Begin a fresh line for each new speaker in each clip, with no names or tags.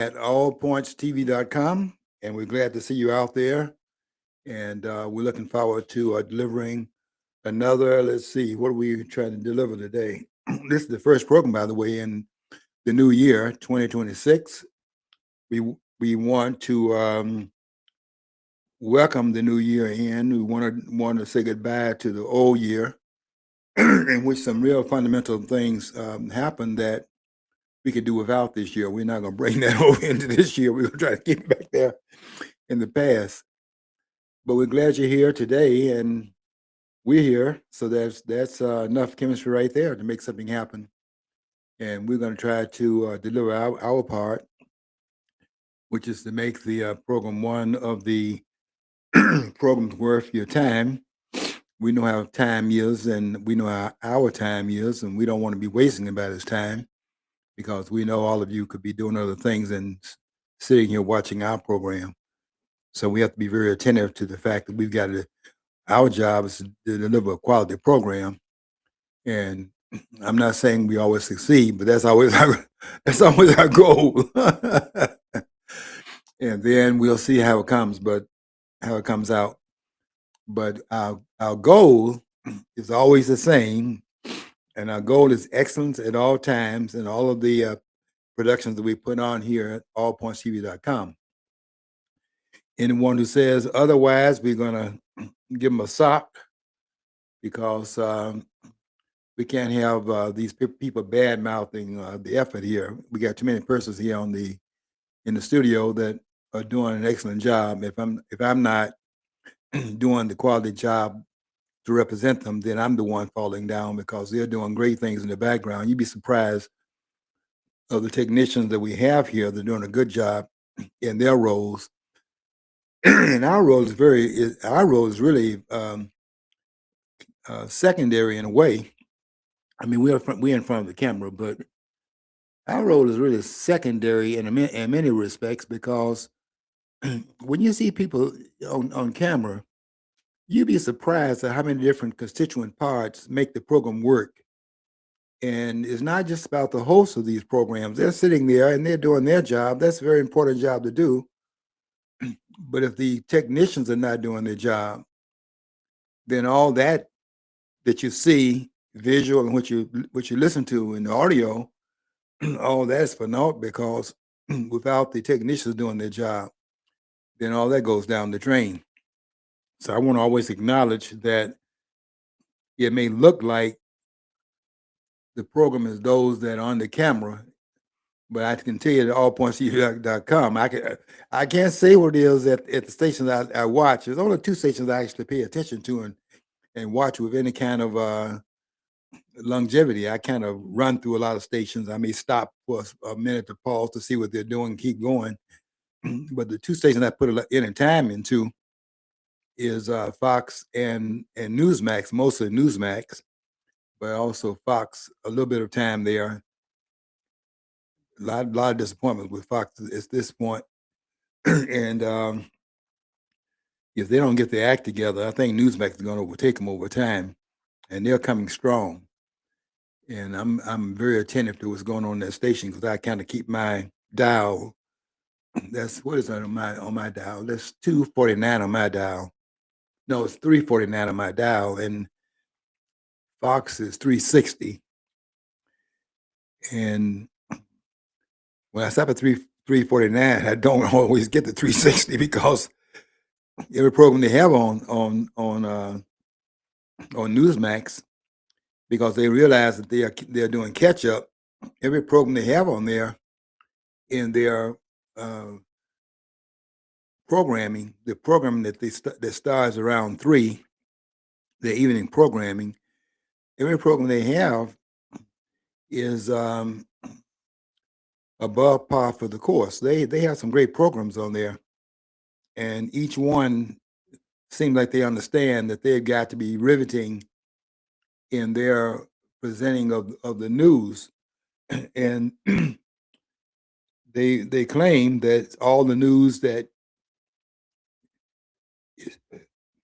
at allpointstv.com, and we're glad to see you out there. And we're looking forward to delivering another. Let's see, what are we trying to deliver today? This is the first program, by the way, in the new year, 2026. We want to welcome the new year in. We want to say goodbye to the old year, in which some real fundamental things happened that we could do without this year. We're not going to bring that over into this year. We're going to try to keep it back there in the past. But we're glad you're here today, and we're here. So that's enough chemistry right there to make something happen. And we're going to try to deliver our part, which is to make the program one of the programs worth your time. We know how time is, and we know how our time is, and we don't want to be wasting anybody's time because we know all of you could be doing other things and sitting here watching our program. So we have to be very attentive to the fact that we've got to. Our job is to deliver a quality program, and I'm not saying we always succeed, but that's always our goal. And then we'll see how it comes, but how it comes out. But our goal is always the same, and our goal is excellence at all times in all of the productions that we put on here at allpointstv.com. Anyone who says otherwise, we're gonna give them a sock because we can't have these people bad mouthing the effort here. We got too many persons here in the studio that are doing an excellent job. If I'm not doing the quality job to represent them, then I'm the one falling down because they're doing great things in the background. You'd be surprised of the technicians that we have here. They're doing a good job in their roles, and our role is really secondary in a way. I mean, we're in front of the camera, but our role is really secondary in many respects because when you see people on camera, you'd be surprised at how many different constituent parts make the program work. And it's not just about the hosts of these programs. They're sitting there and they're doing their job. That's a very important job to do. But if the technicians are not doing their job, then all that you see, visual, and what you listen to in the audio, all that's for naught because without the technicians doing their job, then all that goes down the drain. So I want to always acknowledge that it may look like the program is those that are on the camera, but I can tell you at allpointstv.com, I can't say what it is at the stations I watch. There's only two stations I actually pay attention to and watch with any kind of longevity. I kind of run through a lot of stations. I may stop for a minute to pause to see what they're doing, keep going. But the two stations I put any time into is Fox and Newsmax, mostly Newsmax, but also Fox. A little bit of time there. A lot of disappointment with Fox at this point. And if they don't get their act together, I think Newsmax is going to overtake them over time, and they're coming strong. And I'm very attentive to what's going on in that station because I kind of keep my dial. That's what is that on my dial? That's 249 on my dial. No, it's 349 on my dial, and Fox is 360. And when I stop at 349, I don't always get the 360 because every program they have on Newsmax, because they realize that they're doing catch up. Every program they have on there in their programming, the programming that starts around 3, the evening programming, every program they have is above par for the course. They have some great programs on there, and each one seems like they understand that they've got to be riveting in their presenting of the news, and they claim that all the news that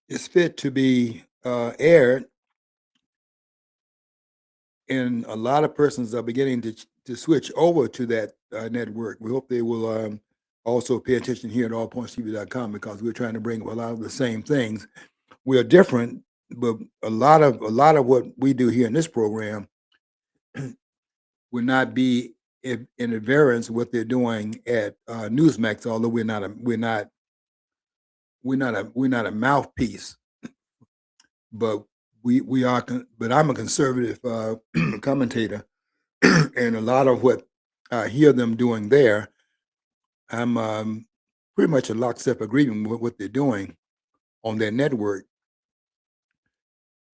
is fit to be aired, and a lot of persons are beginning to switch over to that network. We hope they will also pay attention here at allpointstv.com because we're trying to bring a lot of the same things. We are different, but a lot of what we do here in this program would not be in a variance what they're doing at Newsmax. Although we're not a mouthpiece, but we are. But I'm a conservative commentator, and a lot of what I hear them doing there, I'm pretty much in lockstep agreement with what they're doing on their network.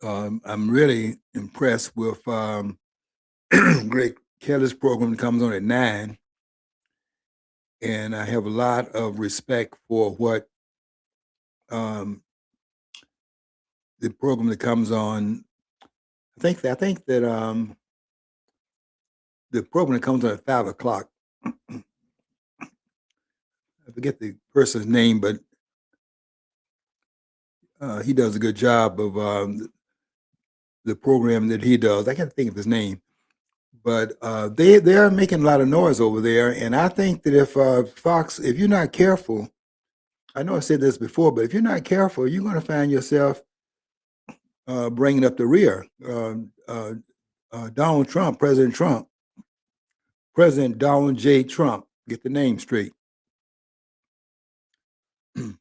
I'm really impressed with Greg Kelly's program that comes on at 9, and I have a lot of respect for what um, the program that comes on. I think that the program that comes on at 5 o'clock. I forget the person's name, but he does a good job of the program that he does. I can't think of his name, but they are making a lot of noise over there, and I think that if Fox, if you're not careful, I know I said this before, but if you're not careful, you're going to find yourself bringing up the rear. Donald Trump, President Donald J. Trump, get the name straight, the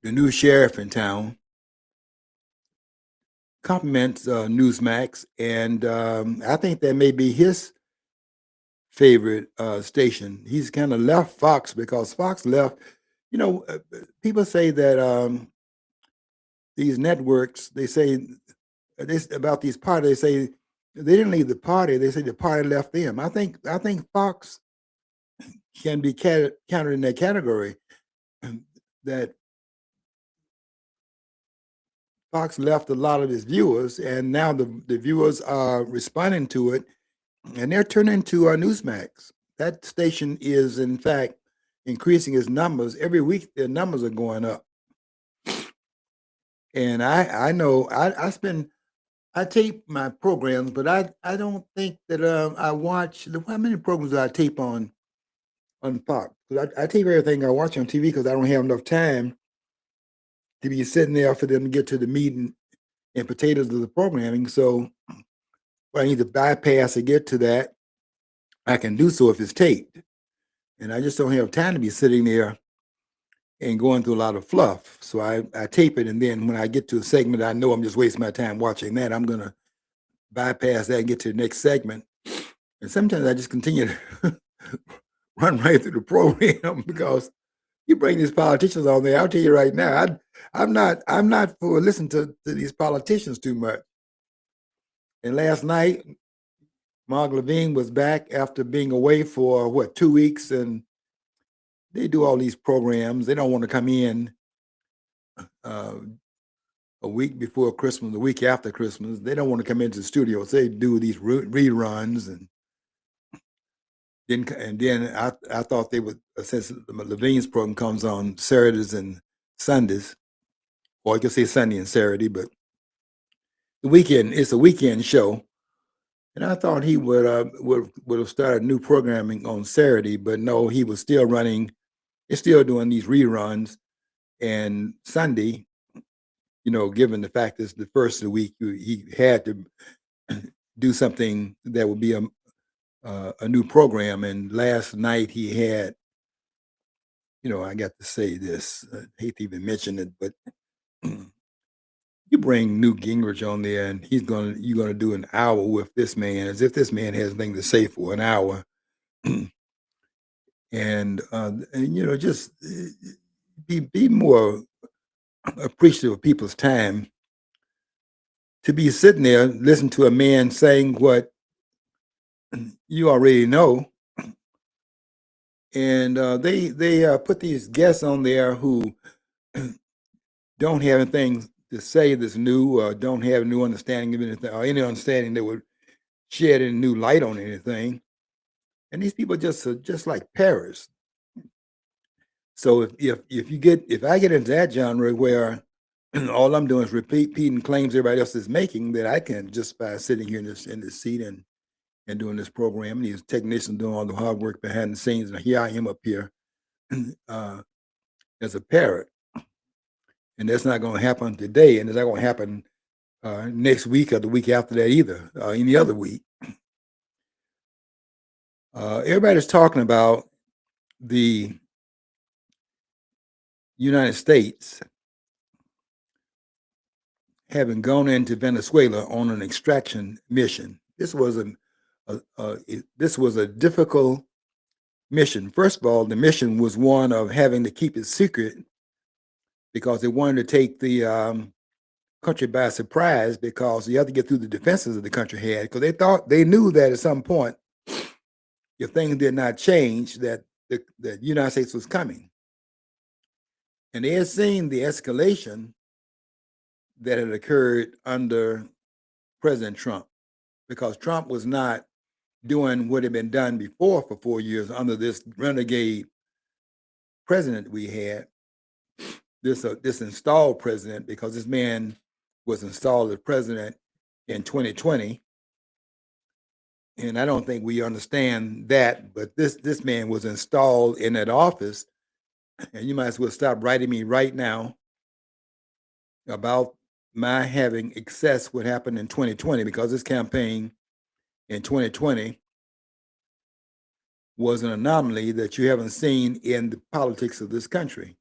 new sheriff in town, compliments Newsmax, and I think that may be his favorite station. He's kind of left Fox because Fox left. People say that these networks, they say this about these parties. They say they didn't leave the party. They say the party left them. I think Fox can be counted in that category. That Fox left a lot of his viewers, and now the viewers are responding to it, and they're turning to Newsmax. That station is, in fact, increasing its numbers every week. Their numbers are going up, and I know I tape my programs, but I don't think that I watch. How many programs do I tape on Fox? 'Cause I tape everything I watch on TV because I don't have enough time to be sitting there for them to get to the meat and potatoes of the programming. So if I need to bypass to get to that, I can do so if it's taped. And I just don't have time to be sitting there and going through a lot of fluff. So I tape it, and then when I get to a segment, I know I'm just wasting my time watching that. I'm gonna bypass that and get to the next segment. And sometimes I just continue to run right through the program because you bring these politicians on there. I'll tell you right now, I'm not for listening to these politicians too much. And last night, Mark Levine was back after being away for what 2 weeks, and they do all these programs. They don't want to come in uh, a week before Christmas, a week after Christmas. They don't want to come into the studio. So they do these reruns, and then I thought they would, since Levine's program comes on Saturdays and Sundays, or you can say Sunday and Saturday, but it's a weekend show. And I thought he would have started new programming on Saturday, but no, he was still running. He's still doing these reruns, and Sunday, given the fact that it's the first of the week, he had to do something that would be a new program. And last night he had, I got to say this. I hate to even mention it, but you bring Newt Gingrich on there, and you're gonna do an hour with this man, as if this man has anything to say for an hour, and just be more appreciative of people's time. To be sitting there listening to a man saying what you already know, and they put these guests on there who don't have anything to say that's new, or don't have new understanding of anything, or any understanding that would shed any new light on anything. And these people just are just like parrots. So if I get into that genre where all I'm doing is repeating claims everybody else is making, that I can just by sitting here in this seat and and doing this program. And these technicians doing all the hard work behind the scenes. And here I am up here uh, as a parrot. And that's not going to happen today. And it's not going to happen next week or the week after that either, any other week. Everybody's talking about the United States having gone into Venezuela on an extraction mission. This was a difficult mission. First of all, the mission was one of having to keep it secret because they wanted to take the country by surprise, because you have to get through the defenses that the country had, because they knew that at some point, if things did not change, that the United States was coming. And they had seen the escalation that had occurred under President Trump, because Trump was not doing what had been done before for 4 years under this renegade president we had, this installed president, because this man was installed as president in 2020. And I don't think we understand that, but this man was installed in that office, and you might as well stop writing me right now about my having excess what happened in 2020, because this campaign in 2020 was an anomaly that you haven't seen in the politics of this country.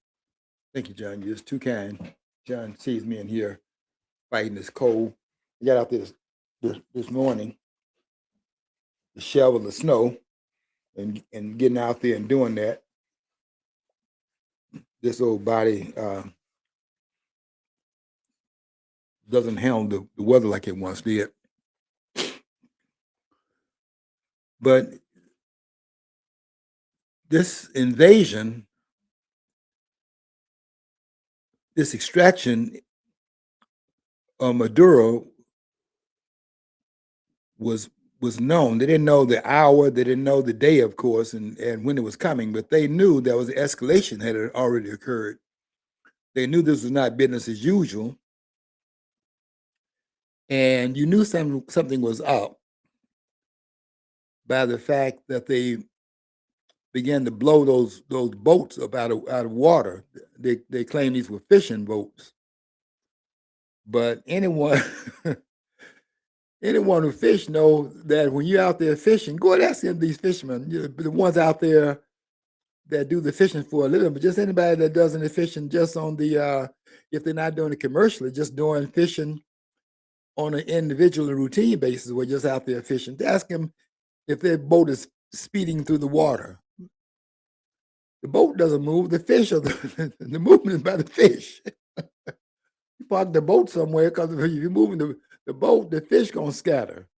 Thank you, John. You're just too kind. John sees me in here fighting this cold. I got out there this morning to shovel the snow and getting out there and doing that. This old body doesn't handle the weather like it once did. But this invasion, this extraction of Maduro was known. They didn't know the hour, they didn't know the day, of course, and when it was coming, but they knew there was an escalation had already occurred. They knew this was not business as usual. And you knew something was up by the fact that they began to blow those boats up out of water. They claim these were fishing boats, but anyone who fish know that when you're out there fishing, go and ask these fishermen, the ones out there that do the fishing for a living, but just anybody that does any fishing just on the if they're not doing it commercially, just doing fishing on an individual and routine basis, we're just out there fishing. To ask them if their boat is speeding through the water. The boat doesn't move. The fish are the movement is by the fish. You park the boat somewhere, because if you're moving the boat, the fish gonna scatter.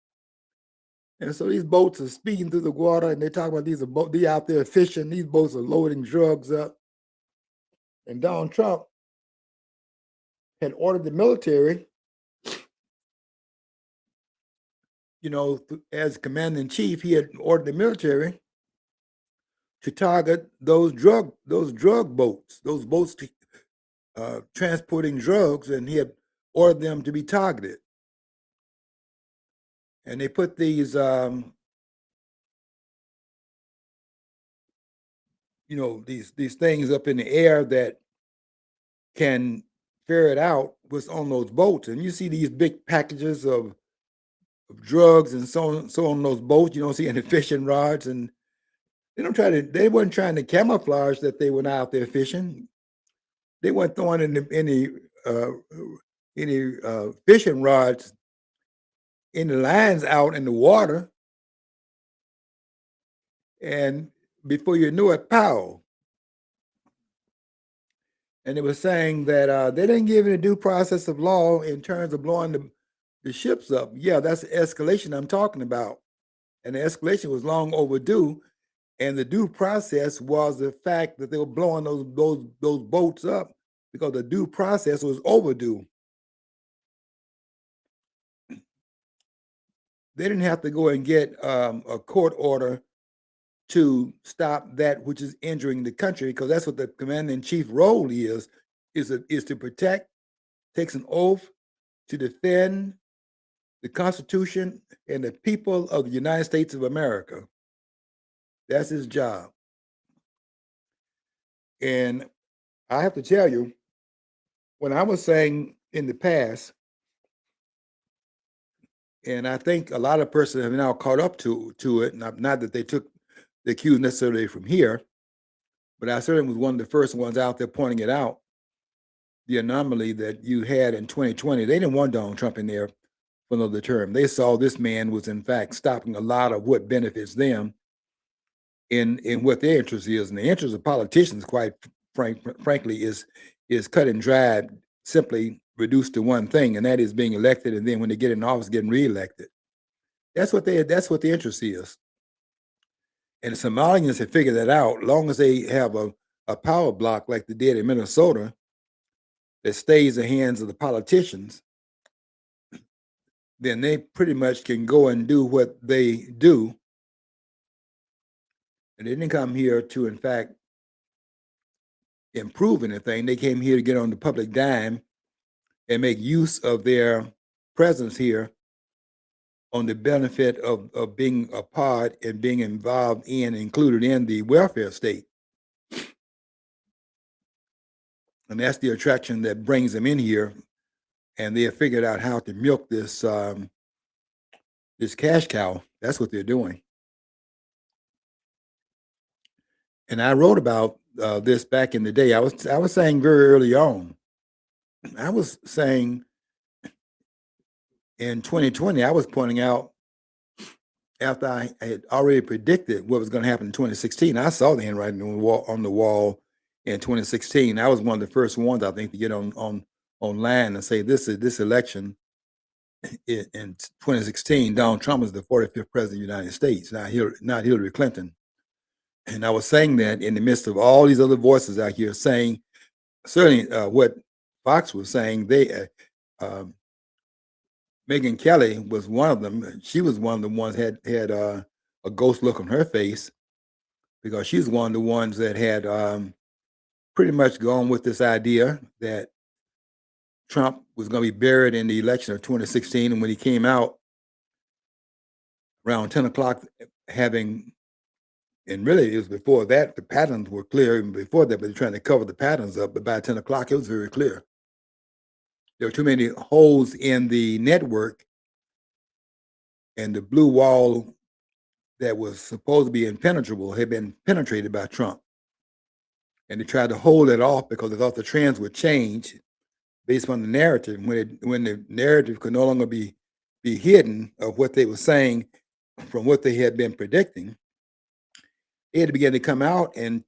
And so these boats are speeding through the water, and they talk about they out there fishing. These boats are loading drugs up. And Donald Trump had ordered the military, as commander in chief, he had ordered the military to target those drug boats, those boats transporting drugs, and he had ordered them to be targeted. And they put these, these things up in the air that can ferret out what's on those boats. And you see these big packages of drugs and so on those boats. You don't see any fishing rods, and they weren't trying to camouflage that they were not out there fishing. They weren't throwing any fishing rods in the lines out in the water. And before you knew it, pow. And it was saying that they didn't give any due process of law in terms of blowing the ships up. Yeah, that's the escalation I'm talking about. And the escalation was long overdue. And the due process was the fact that they were blowing those boats up because the due process was overdue. They didn't have to go and get a court order to stop that which is injuring the country, because that's what the commander-in-chief role is to protect, takes an oath to defend the Constitution and the people of the United States of America. That's his job. And I have to tell you, when I was saying in the past, and I think a lot of persons have now caught up to it, not that they took the cues necessarily from here, but I certainly was one of the first ones out there pointing it out, the anomaly that you had in 2020. They didn't want Donald Trump in there for another term. They saw this man was in fact stopping a lot of what benefits them in what their interest is. And the interest of politicians, quite frankly, is cut and dried, simply reduced to one thing, and that is being elected, and then when they get in office, getting reelected. That's what the interest is. And the Somalians have figured that out. As long as they have a power block like they did in Minnesota that stays in the hands of the politicians, then they pretty much can go and do what they do. And they didn't come here to, in fact, improve anything. They came here to get on the public dime and make use of their presence here on the benefit of being a part and being involved in, included in the welfare state. And that's the attraction that brings them in here. And they have figured out how to milk this this cash cow. That's what they're doing. And I wrote about this back in the day. I was saying very early on. I was saying in 2020, I was pointing out after I had already predicted what was going to happen in 2016. I saw the handwriting on the wall in 2016. I was one of the first ones, I think, to get online and say this election in 2016, Donald Trump is the 45th president of the United States, not Hillary Clinton. And I was saying that in the midst of all these other voices out here saying, certainly what Fox was saying, Megyn Kelly was one of them. She was one of the ones had a ghost look on her face because she's one of the ones that had pretty much gone with this idea that Trump was going to be buried in the election of 2016. And when he came out around 10 o'clock, and really it was before that, the patterns were clear even before that, but they're trying to cover the patterns up. But by 10 o'clock, it was very clear. There were too many holes in the network, and the blue wall that was supposed to be impenetrable had been penetrated by Trump. And they tried to hold it off because they thought the trends would change based on the narrative. When the narrative could no longer be hidden of what they were saying from what they had been predicting, they had to begin to come out and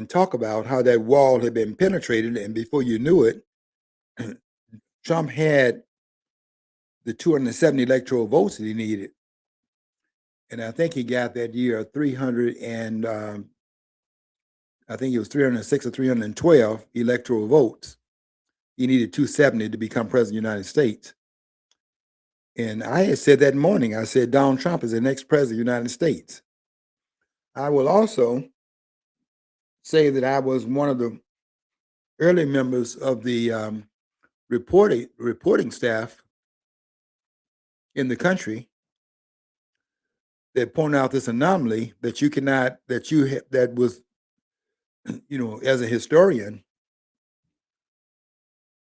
talk about how that wall had been penetrated. And before you knew it, Trump had the 270 electoral votes that he needed. And I think he got that year 300 and I think it was 306 or 312 electoral votes. He needed 270 to become president of the United States. And I had said that morning, I said, Donald Trump is the next president of the United States. I will also say that I was one of the early members of the reporting staff in the country that pointed out this anomaly that you cannot, that was, as a historian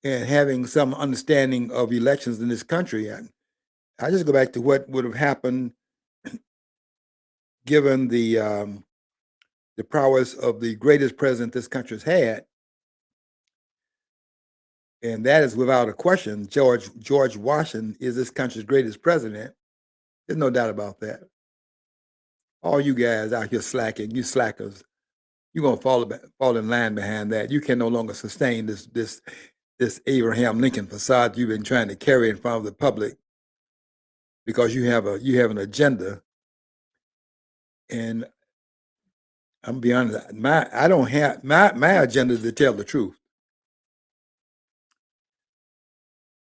and having some understanding of elections in this country, I just go back to what would have happened given the prowess of the greatest president this country's had, and that is without a question, George Washington is this country's greatest president. There's no doubt about that. All you guys out here slacking, you slackers, you're gonna fall in line behind that. You can no longer sustain this Abraham Lincoln facade you've been trying to carry in front of the public because you have an agenda. And I'm gonna be honest, my agenda is to tell the truth.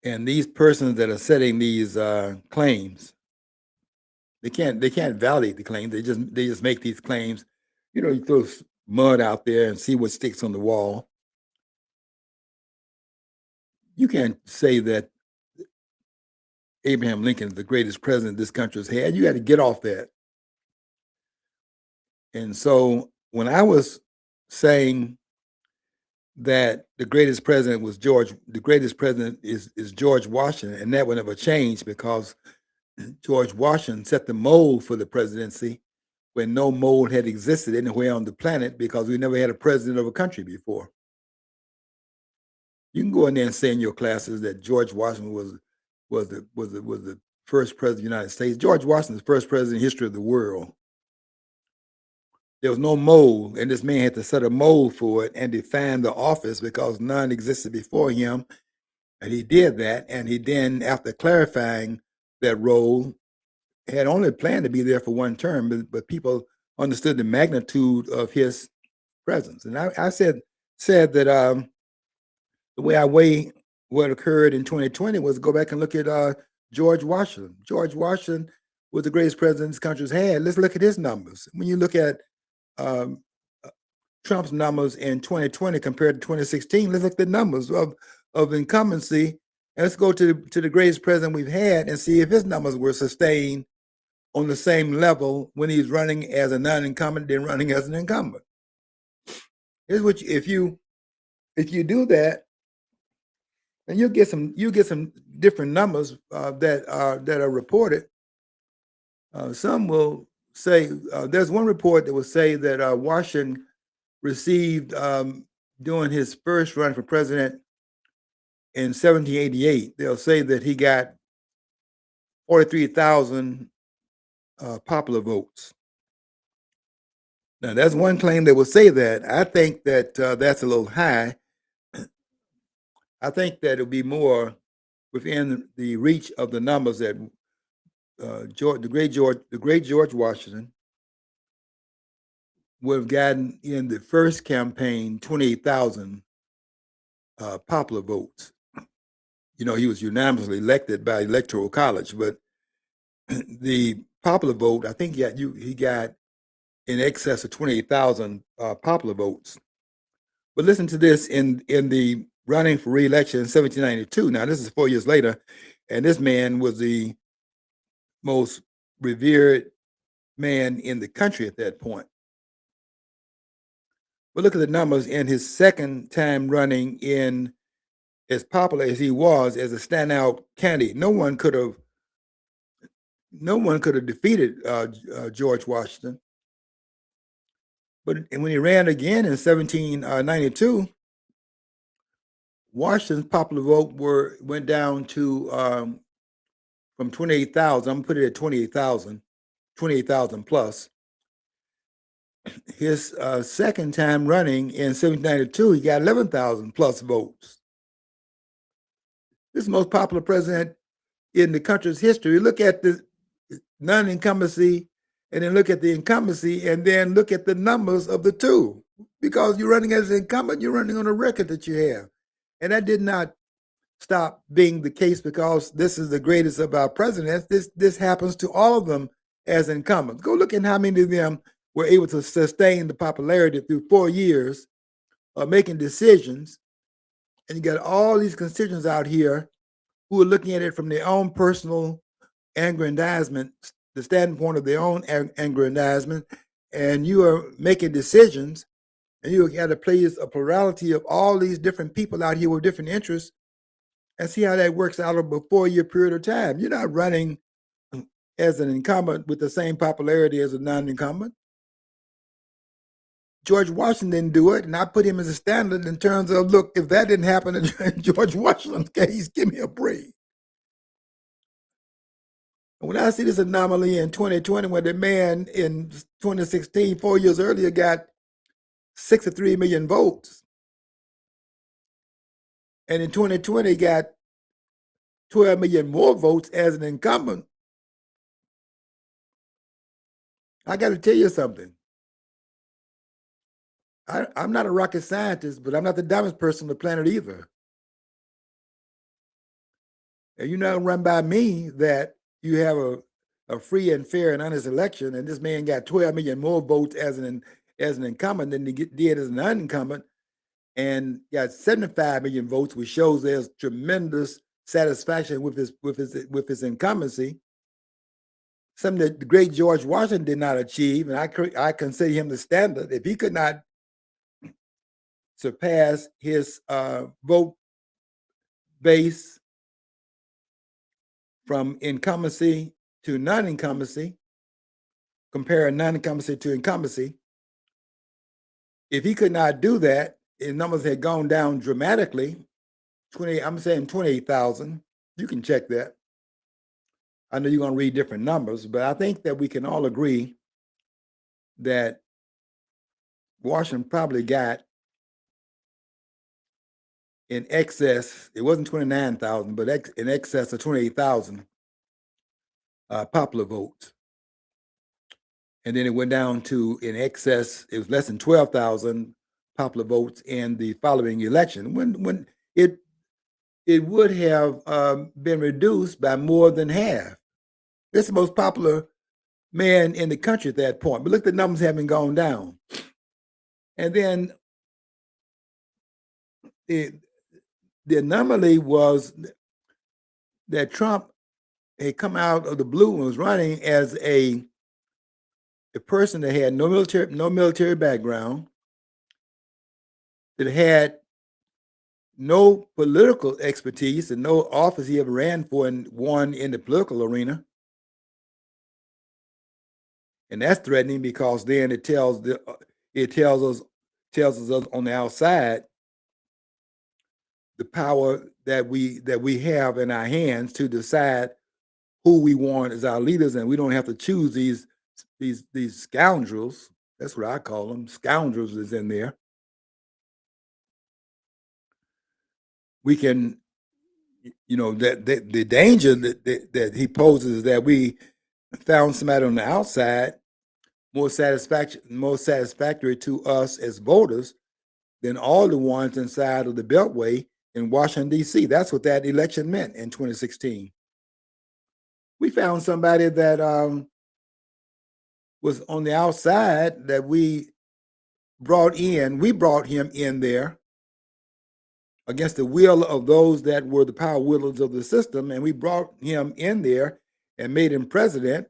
And these persons that are setting these claims, they can't validate the claims. They just make these claims. You throw mud out there and see what sticks on the wall. You can't say that Abraham Lincoln is the greatest president this country has had. You got to get off that. And so when I was saying that the greatest president was the greatest president is George Washington, and that will never change because George Washington set the mold for the presidency when no mold had existed anywhere on the planet because we never had a president of a country before. You can go in there and say in your classes that George Washington was the first president of the United States. George Washington is the first president in the history of the world. There was no mold, and this man had to set a mold for it and define the office because none existed before him. And he did that, and he then, after clarifying that role, had only planned to be there for one term, but people understood the magnitude of his presence. And I said that the way I weigh what occurred in 2020 was go back and look at George Washington. George Washington was the greatest president this country's had. Let's look at his numbers. When you look at um, Trump's numbers in 2020 compared to 2016, let's look at the numbers of incumbency. And let's go to the greatest president we've had and see if his numbers were sustained on the same level when he's running as a non-incumbent than running as an incumbent. Here's what if you do that, and you'll get some different numbers that are reported. Some will say there's one report that will say that Washington received during his first run for president in 1788. They'll say that he got 43,000 popular votes. Now, that's one claim that will say that. I think that that's a little high. I think that it'll be more within the reach of the numbers that the great George Washington would have gotten in the first campaign 28,000 popular votes. You know, he was unanimously elected by Electoral College, but the popular vote, I think he got in excess of 28,000 popular votes. But listen to this in the running for re-election in 1792. Now, this is 4 years later, and this man was the most revered man in the country at that point. But look at the numbers in his second time running in as popular as he was as a standout candidate. No one could have defeated George Washington. But when he ran again in 1792, Washington's popular vote went down to from 28,000. I'm gonna put it at 28,000 plus. His second time running in 1792, he got 11,000 plus votes. This is the most popular president in the country's history. Look at the non-incumbency, and then look at the incumbency, and then look at the numbers of the two. Because you're running as an incumbent, you're running on a record that you have. And that did not stop being the case because this is the greatest of our presidents. This happens to all of them as incumbents. Go look at how many of them were able to sustain the popularity through 4 years of making decisions. And you got all these constituents out here who are looking at it from their own personal aggrandizement, the standpoint of their own aggrandizement, and you are making decisions, and you got to place a plurality of all these different people out here with different interests and see how that works out over a 4-year period of time. You're not running as an incumbent with the same popularity as a non-incumbent. George Washington didn't do it, and I put him as a standard in terms of, look, if that didn't happen in George Washington's case, give me a break. And when I see this anomaly in 2020, when the man in 2016, 4 years earlier, got 63 million votes, and in 2020 got 12 million more votes as an incumbent, I got to tell you something. I'm not a rocket scientist, but I'm not the dumbest person on the planet either. And you're not gonna run by me that you have a free and fair and honest election, and this man got 12 million more votes as an incumbent than he did as an unincumbent, and got 75 million votes, which shows there's tremendous satisfaction with his incumbency, something that the great George Washington did not achieve, and I consider him the standard. If he could not surpass his vote base from incumbency to non-incumbency, compare non-incumbency to incumbency, if he could not do that, his numbers had gone down dramatically. I'm saying 28,000. You can check that. I know you're going to read different numbers, but I think that we can all agree that Washington probably got in excess, it wasn't 29,000, but in excess of 28,000 popular votes. And then it went down to in excess, it was less than 12,000 popular votes in the following election, when it would have been reduced by more than half. This is the most popular man in the country at that point. But look, the numbers haven't gone down. And then the anomaly was that Trump had come out of the blue and was running as a person that had no military background, that had no political expertise and no office he ever ran for and won in the political arena. And that's threatening, because then it tells us on the outside the power that we have in our hands to decide who we want as our leaders, and we don't have to choose these scoundrels. That's what I call them. Scoundrels is in there. We can, that the danger that he poses is that we found somebody on the outside more satisfactory to us as voters than all the ones inside of the Beltway in Washington, D.C. That's what that election meant in 2016. We found somebody that was on the outside that we brought in. We brought him in there against the will of those that were the power wielders of the system, and we brought him in there and made him president.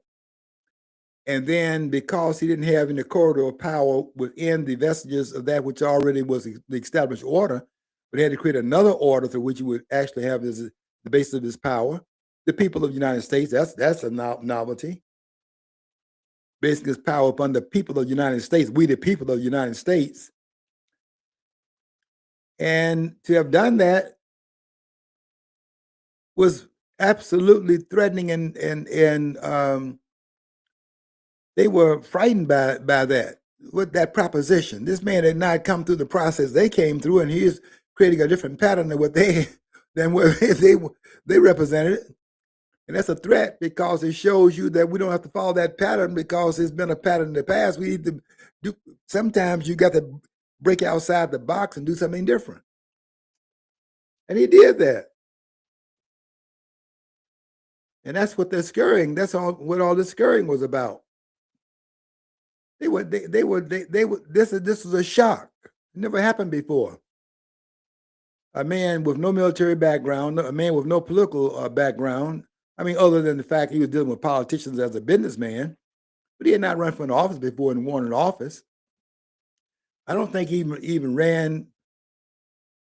And then, because he didn't have any corridor of power within the vestiges of that which already was the established order, but he had to create another order through which he would actually have the basis of his power. The people of the United States, that's a novelty. Basing his power upon the people of the United States, we the people of the United States. And to have done that was absolutely threatening, and they were frightened by that, with that proposition. This man had not come through the process they came through, and he is creating a different pattern than what they represented. And that's a threat, because it shows you that we don't have to follow that pattern, because it's been a pattern in the past. We need to do. Sometimes you got to break outside the box and do something different. And he did that. And that's what they're scurrying. That's what all this scurrying was about. This is a shock. It never happened before. A man with no military background, a man with no political background. I mean, other than the fact he was dealing with politicians as a businessman, but he had not run for an office before and won an office. I don't think he even ran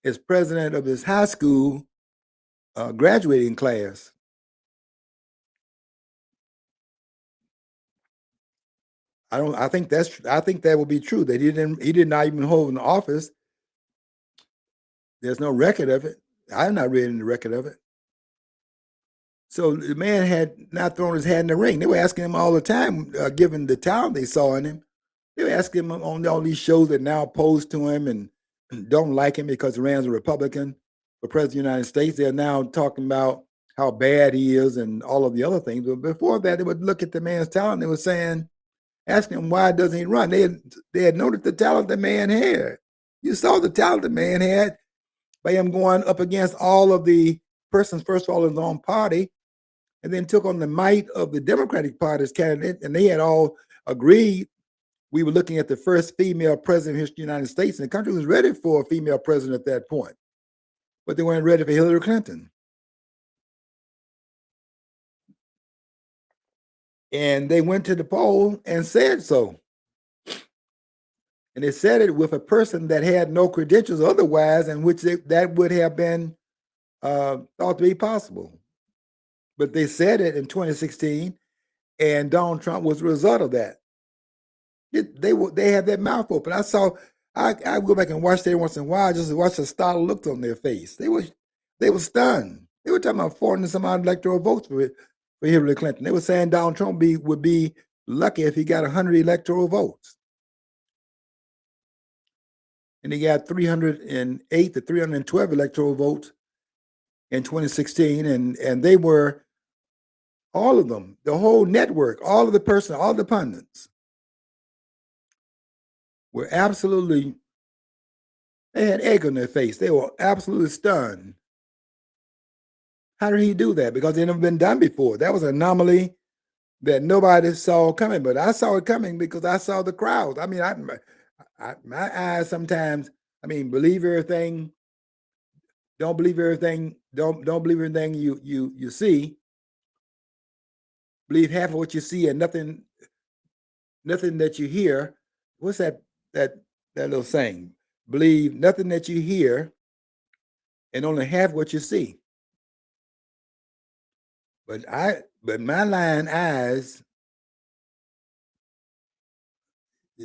as president of his high school graduating class. I think that would be true, that he did not even hold an office. There's no record of it. I've not read any record of it. So the man had not thrown his hat in the ring. They were asking him all the time, given the talent they saw in him. They were asking him on all these shows that now oppose to him and don't like him because he ran as a Republican for president of the United States. They're now talking about how bad he is and all of the other things. But before that, they would look at the man's talent. They were saying, asking him, why doesn't he run? They had noticed the talent the man had. You saw the talent the man had by him going up against all of the persons, first of all, in his own party, and then took on the might of the Democratic Party's candidate. And they had all agreed we were looking at the first female president in history of the United States, and the country was ready for a female president at that point. But they weren't ready for Hillary Clinton. And they went to the poll and said so. And they said it with a person that had no credentials otherwise, in which that would have been thought to be possible. But they said it in 2016, and Donald Trump was the result of that. They had their mouth open. I go back and watch there once in a while just to watch the startled looks on their face. They were stunned. They were talking about 40 some odd electoral votes for Hillary Clinton. They were saying Donald Trump would be lucky if he got 100 electoral votes. And he got 308 to 312 electoral votes in 2016, and they were, all of them, the whole network, all of the person, all the pundits were absolutely, they had egg on their face. They were absolutely stunned. How did he do that? Because it never been done before. That was an anomaly that nobody saw coming, but I saw it coming because I saw the crowds. I mean, my eyes sometimes, I mean, believe everything, don't believe everything, don't believe everything you see. Believe half of what you see and nothing that you hear. What's that little saying? Believe nothing that you hear and only half what you see. But my lying eyes,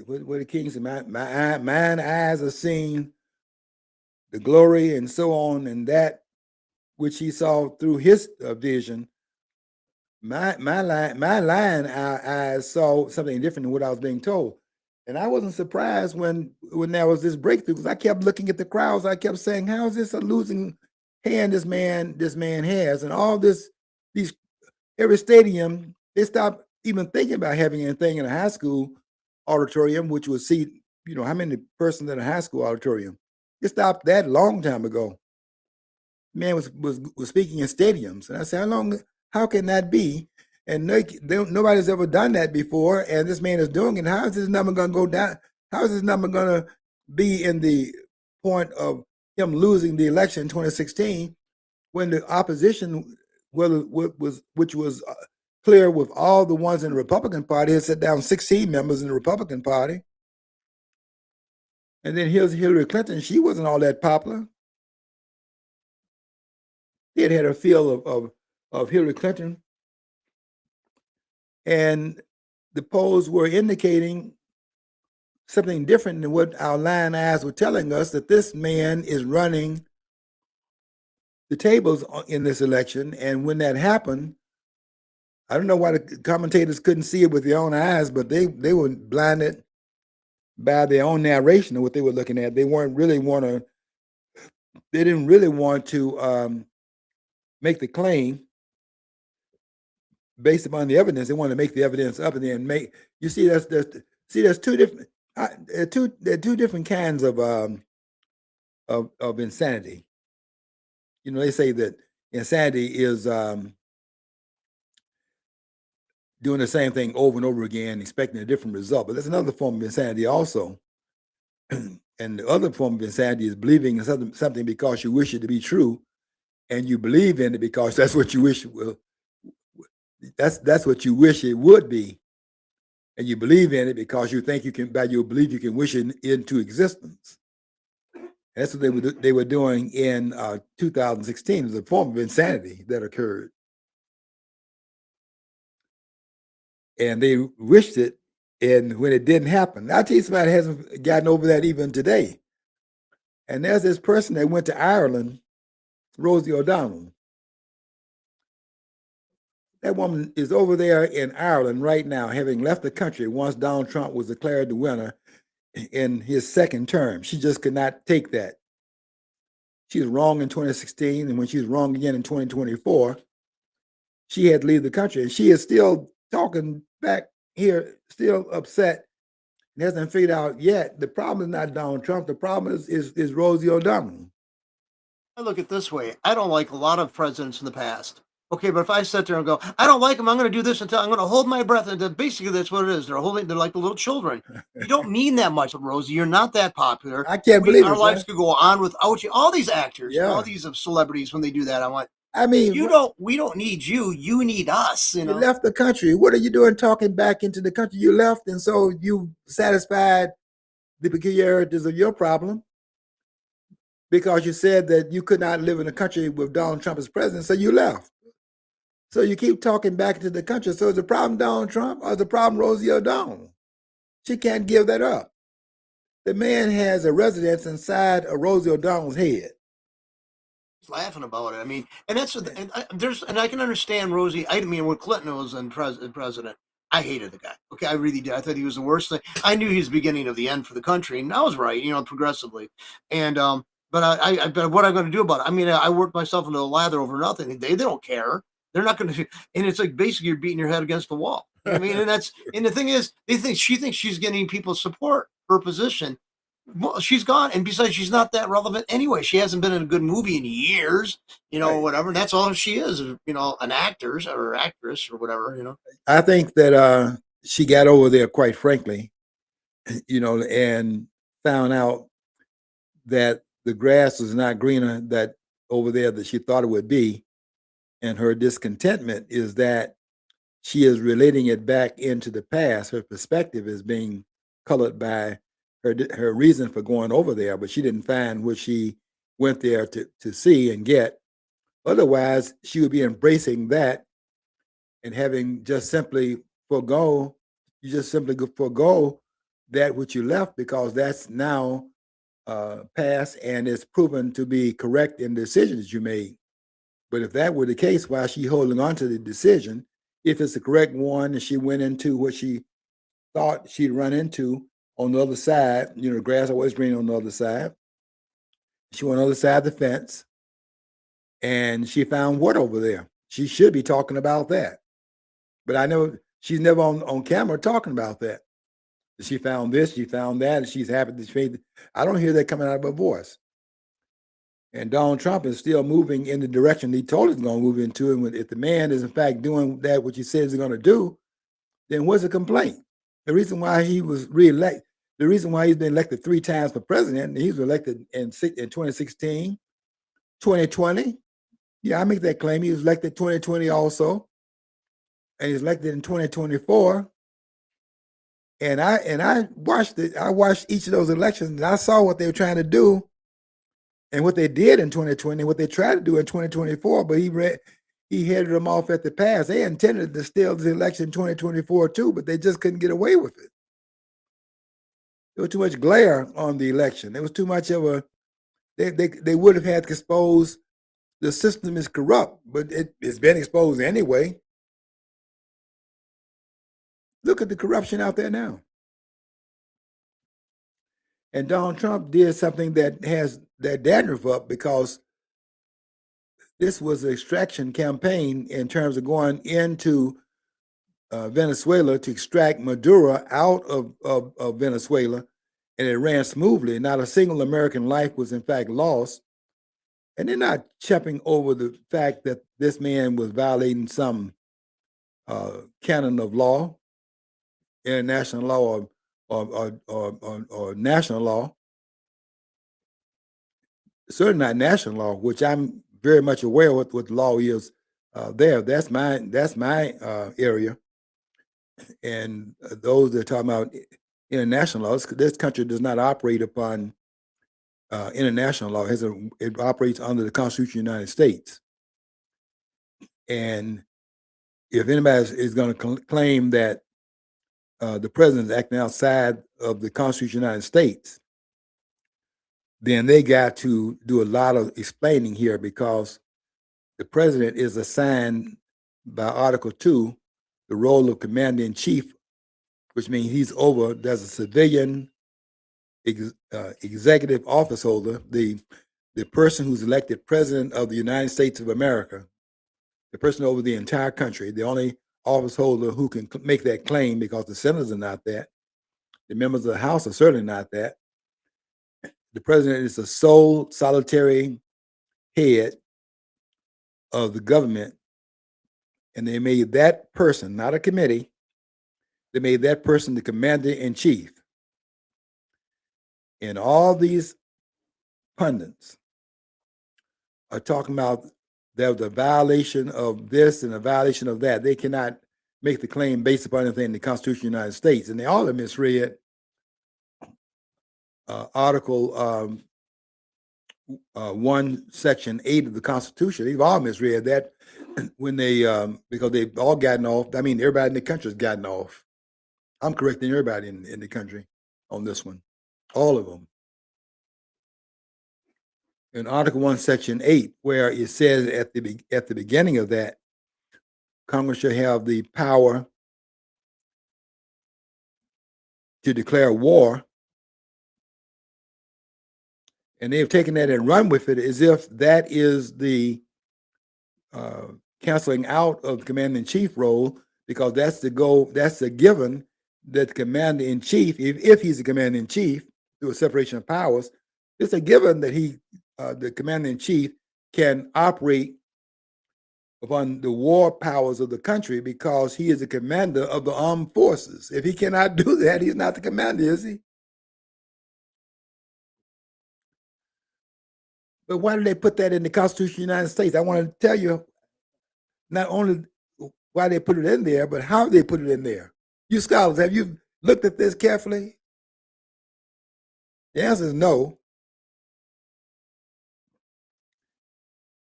what the king said, mine eyes are seeing the glory and so on, and that which he saw through his vision. My lying eyes saw something different than what I was being told. And I wasn't surprised when there was this breakthrough, because I kept looking at the crowds. I kept saying, how is this a losing hand this man has? And all these every stadium, they stopped even thinking about having anything in a high school auditorium, which would seat, how many persons in a high school auditorium? It stopped that long time ago. Man was speaking in stadiums. And I said, how can that be? And nobody's ever done that before, and this man is doing it. How is this number going to go down? How is this number going to be in the point of him losing the election in 2016 when the opposition, which was clear with all the ones in the Republican Party, had set down 16 members in the Republican Party? And then here's Hillary Clinton. She wasn't all that popular. He had a feel of Hillary Clinton. And the polls were indicating something different than what our lying eyes were telling us, that this man is running the tables in this election. And when that happened, I don't know why the commentators couldn't see it with their own eyes, but they were blinded by their own narration of what they were looking at. They didn't really want to make the claim based upon the evidence. They want to make the evidence up and then make. You see, there's two different two different kinds of insanity. They say that insanity is doing the same thing over and over again, expecting a different result. But there's another form of insanity also. And the other form of insanity is believing in something because you wish it to be true, and you believe in it because that's what you wish that's what you wish it would be, and you believe in it because you think you can, by your belief, you can wish it into existence. That's what they were doing in 2016. It was a form of insanity that occurred, and they wished it, and when it didn't happen, I tell you, somebody hasn't gotten over that even today. And there's this person that went to Ireland, Rosie O'Donnell. That woman is over there in Ireland right now, having left the country once Donald Trump was declared the winner in his second term. She just could not take that. She was wrong in 2016, and when she was wrong again in 2024, she had to leave the country. And she is still talking back here, still upset, and hasn't figured out yet. The problem is not Donald Trump. The problem is Rosie O'Donnell.
I look at it this way. I don't like a lot of presidents in the past. Okay, but if I sit there and go, I don't like them, I'm going to do this until I'm going to hold my breath. And basically, that's what it is. They're like the little children. You don't mean that much, Rosie. You're not that popular.
I can't believe
our
it.
lives could go on without you. All these actors, all these celebrities, when they do that, I want,
I mean,
You don't. We don't need you. You need us. You
you
know.
left the country. What are you doing talking back into the country? You left, and so you satisfied the peculiarities of your problem because you said that you could not live in a country with Donald Trump as president, so you left. So you keep talking back into the country. So is the problem Donald Trump or is the problem Rosie O'Donnell? She can't give that up. The man has a residence inside of Rosie O'Donnell's head.
Laughing about it. I mean, and that's what, and I can understand Rosie. I mean, when Clinton was president, I hated the guy. Okay, I really did. I thought he was the worst thing. I knew he was the beginning of the end for the country, and I was right, progressively. And but but what am I going to do about it? I mean, I worked myself into a lather over nothing. They don't care. They're not going to. And it's like basically you're beating your head against the wall. You know what I mean, and the thing is, she thinks she's getting people's support her position. Well, she's gone, and besides, she's not that relevant anyway. She hasn't been in a good movie in years,
Right.
whatever. And that's all she is, an actor or actress or whatever.
I think that she got over there, quite frankly, and found out that the grass was not greener that over there that she thought it would be. And her discontentment is that she is relating it back into the past. Her perspective is being colored by her reason for going over there, but she didn't find what she went there to see and get. Otherwise, she would be embracing that and having just simply forego. You just simply forego that which you left because that's now past and it's proven to be correct in the decisions you made. But if that were the case, why is she holding on to the decision? If it's the correct one and she went into what she thought she'd run into on the other side, the grass always green on the other side. She went on the other side of the fence and she found what over there? She should be talking about that. But I know she's never on camera talking about that. She found this, she found that, and she's happy to she. I don't hear that coming out of her voice. And Donald Trump is still moving in the direction he told us he's going to move into. And if the man is in fact doing that what he says he's going to do, then what's the complaint? The reason why he was reelected, the reason why he's been elected 3 times for president, and he was elected in 2016, 2020. Yeah, I make that claim. He was elected 2020 also, and he's elected in 2024. And I watched it. I watched each of those elections, and I saw what they were trying to do, and what they did in 2020, what they tried to do in 2024. But he headed them off at the pass. They intended to steal the election in 2024 too, but they just couldn't get away with it. There was too much glare on the election. There was too much of a. They would have had to expose the system is corrupt, but it's been exposed anyway. Look at the corruption out there now. And Donald Trump did something that has that dandruff up because this was an extraction campaign in terms of going into Venezuela to extract Maduro out of Venezuela, and it ran smoothly. Not a single American life was in fact lost. And they're not jumping over the fact that this man was violating some canon of law, international law, or national law. Certainly not national law, which I'm very much aware of what the law is there. That's my area. And those that are talking about international laws, this country does not operate upon international law. It operates under the Constitution of the United States. And if anybody is going to claim that the president is acting outside of the Constitution of the United States, then they got to do a lot of explaining here because the president is assigned by Article 2 the role of commander in chief, which means there's a civilian executive office holder, the person who's elected president of the United States of America, the person over the entire country, the only office holder who can make that claim because the senators are not that. The members of the House are certainly not that. The president is the sole solitary head of the government, and they made that person, not a committee, they made that person the commander in chief. And all these pundits are talking about there was a violation of this and a violation of that. They cannot make the claim based upon anything in the Constitution of the United States. And they all have misread Article 1, Section 8 of the Constitution. They've all misread that when they, because they've all gotten off. I mean, everybody in the country has gotten off. I'm correcting everybody in the country on this one, all of them. In Article 1, Section 8, where it says at the beginning of that, Congress shall have the power to declare war, and they've taken that and run with it as if that is the canceling out of the commander-in-chief role, because that's the goal, that's the given that the commander-in-chief, if he's the commander-in-chief, through a separation of powers, it's a given that he, the commander-in-chief, can operate upon the war powers of the country because he is the commander of the armed forces. If he cannot do that, he's not the commander, is he? But why did they put that in the Constitution of the United States? I want to tell you not only why they put it in there, but how they put it in there. You scholars, have you looked at this carefully? The answer is no,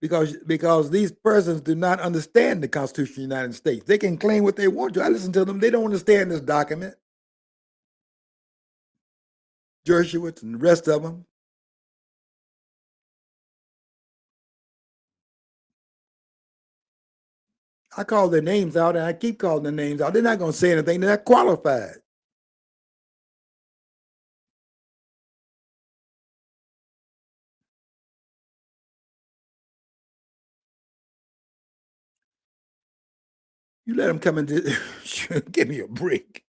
because these persons do not understand the Constitution of the United States. They can claim what they want to. I listen to them. They don't understand this document. Dershowitz and the rest of them. I call their names out, and I keep calling their names out. They're not going to say anything. They're not qualified. You let them come into, give me a break.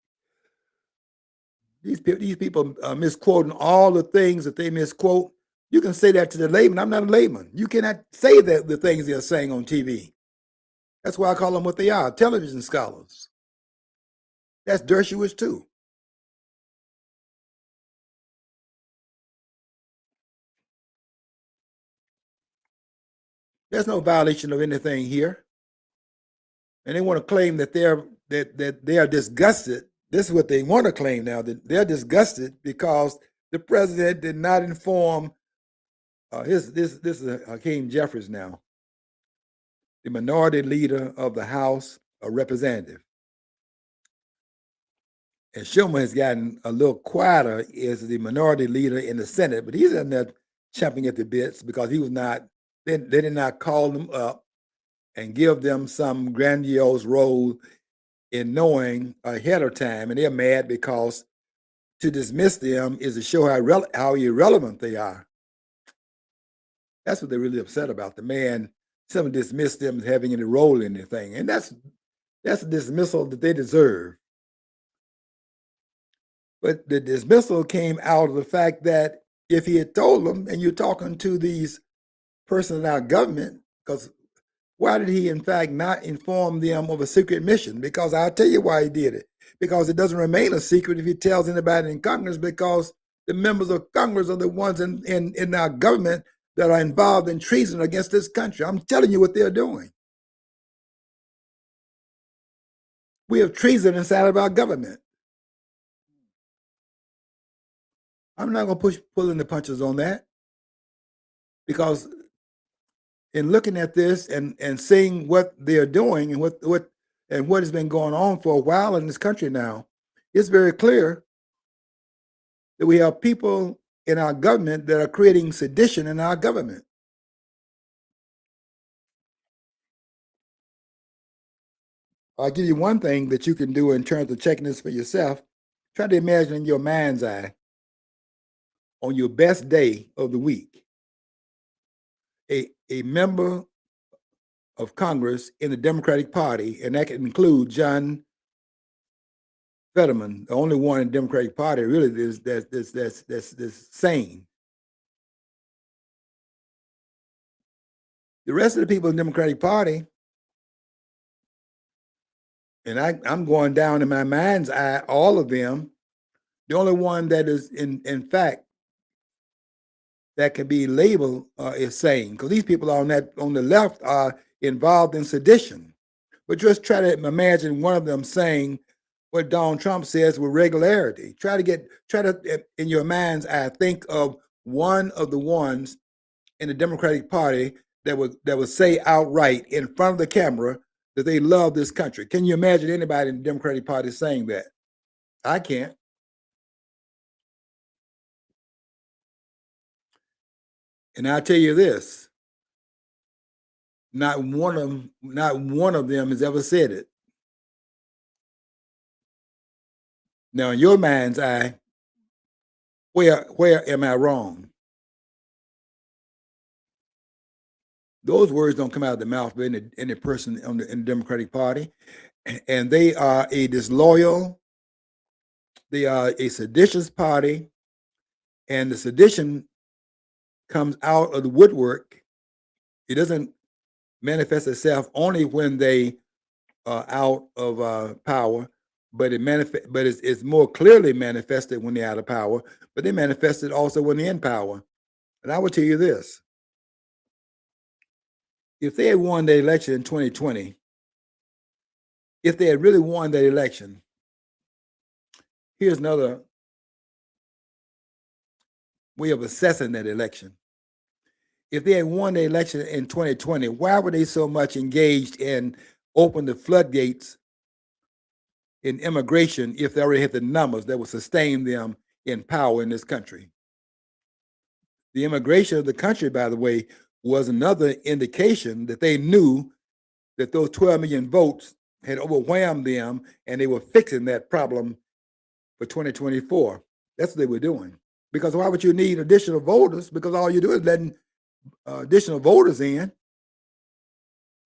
These people are misquoting all the things that they misquote. You can say that to the layman. I'm not a layman. You cannot say that the things they're saying on TV. That's why I call them what they are, television scholars. That's Dershowitz too. There's no violation of anything here. And they want to claim that they are disgusted. This is what they want to claim now, that they're disgusted because the president did not inform this is Hakeem Jeffries now, the minority leader of the House of Representatives. And Schumer has gotten a little quieter as the minority leader in the Senate, but he's in there chomping at the bits because he was not, they did not call him up and give them some grandiose role in knowing ahead of time. And they're mad because to dismiss them is to show how irrelevant they are. That's what they're really upset about. The man, someone dismissed them as having any role in anything. And that's a dismissal that they deserve. But the dismissal came out of the fact that if he had told them, and you're talking to these persons in our government, because why did he in fact not inform them of a secret mission? Because I'll tell you why he did it. Because it doesn't remain a secret if he tells anybody in Congress, because the members of Congress are the ones in our government that are involved in treason against this country. I'm telling you what they're doing. We have treason inside of our government. I'm not going to pull in the punches on that, because in looking at this and seeing what they're doing and what has been going on for a while in this country now, it's very clear that we have people in our government that are creating sedition in our government. I'll give you one thing that you can do in terms of checking this for yourself. Try to imagine in your mind's eye, on your best day of the week, a member of Congress in the Democratic Party, and that can include John Fetterman, the only one in the Democratic Party really that's sane. The rest of the people in the Democratic Party, and I'm going down in my mind's eye, all of them, the only one that is in fact that can be labeled as sane, because these people on the left are involved in sedition. But just try to imagine one of them saying what Donald Trump says with regularity. Try to in your mind's eye think of one of the ones in the Democratic Party that would say outright in front of the camera that they love this country. Can you imagine anybody in the Democratic Party saying that? I can't. And I'll tell you this: not one of them has ever said it. Now, in your mind's eye, where am I wrong? Those words don't come out of the mouth of any person in the Democratic Party, and they are a disloyal, they are a seditious party, and the sedition comes out of the woodwork. It doesn't manifest itself only when they are out of power, but it's more clearly manifested when they're out of power. But they manifest it also when they're in power. And I will tell you this: if they had won the election in 2020, if they had really won that election, here's another way of assessing that election. If they had won the election in 2020, why were they so much engaged in open the floodgates in immigration if they already had the numbers that would sustain them in power in this country? The immigration of the country, by the way, was another indication that they knew that those 12 million votes had overwhelmed them and they were fixing that problem for 2024. That's what they were doing. Because why would you need additional voters? Because all you do is letting additional voters in.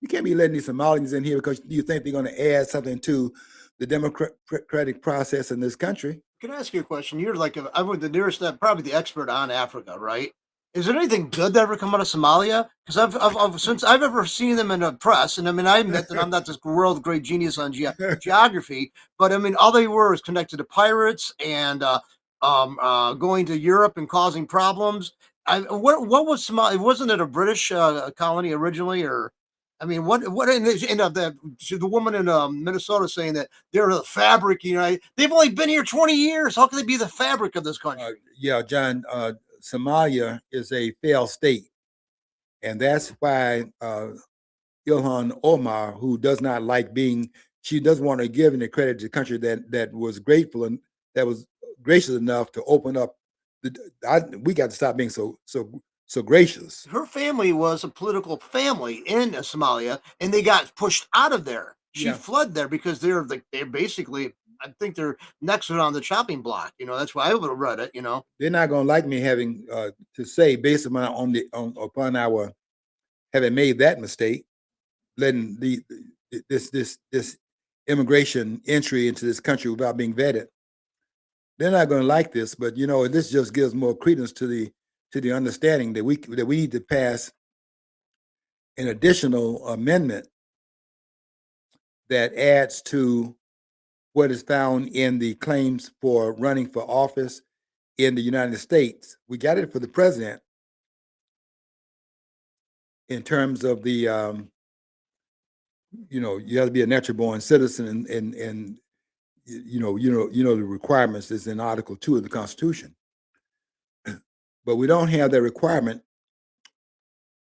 You can't be letting these Somalians in here because you think they're going to add something to the democratic process in this country.
Can I ask you a question? You're like I'm the nearest, probably the expert on Africa, right? Is there anything good that ever come out of Somalia? Because since I've ever seen them in the press, and I mean, I admit that I'm not this world great genius on geography, but I mean, all they were is connected to pirates and going to Europe and causing problems. What was Somalia? Wasn't it a British colony originally, or I mean, what and the woman in Minnesota saying that they're the fabric, they've only been here 20 years. How can they be the fabric of this country?
Yeah, John, Somalia is a failed state. And that's why Ilhan Omar, who does not like she doesn't want to give any credit to the country that was grateful and that was gracious enough to open up. We got to stop being so gracious.
Her family was a political family in Somalia, and they got pushed out of there. She fled there because they're basically, I think they're next on the chopping block. That's why I would have read it.
They're not going to like me having to say based upon our having made that mistake, letting this immigration entry into this country without being vetted. They're not going to like this, but this just gives more credence to the understanding that we need to pass an additional amendment that adds to what is found in the claims for running for office in the United States. We got it for the president in terms of the you have to be a natural born citizen and the requirements is in Article 2 of the Constitution. But we don't have that requirement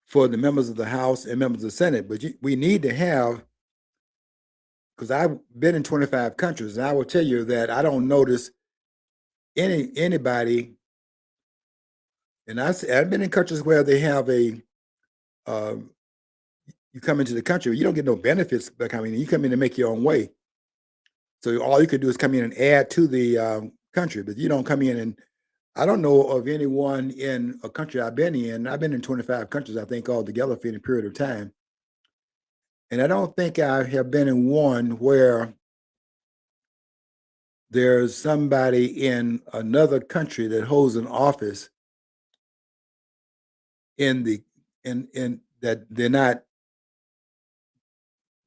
for the members of the House and members of the Senate. But we need to have, because I've been in 25 countries, and I will tell you that I don't notice anybody, and I've been in countries where they have you come into the country, you don't get no benefits by coming in. You come in and make your own way. So all you could do is come in and add to the country, but you don't come in and I don't know of anyone in a country I've been in. I've been in 25 countries, I think, altogether for any period of time. And I don't think I have been in one where there's somebody in another country that holds an office in that they're not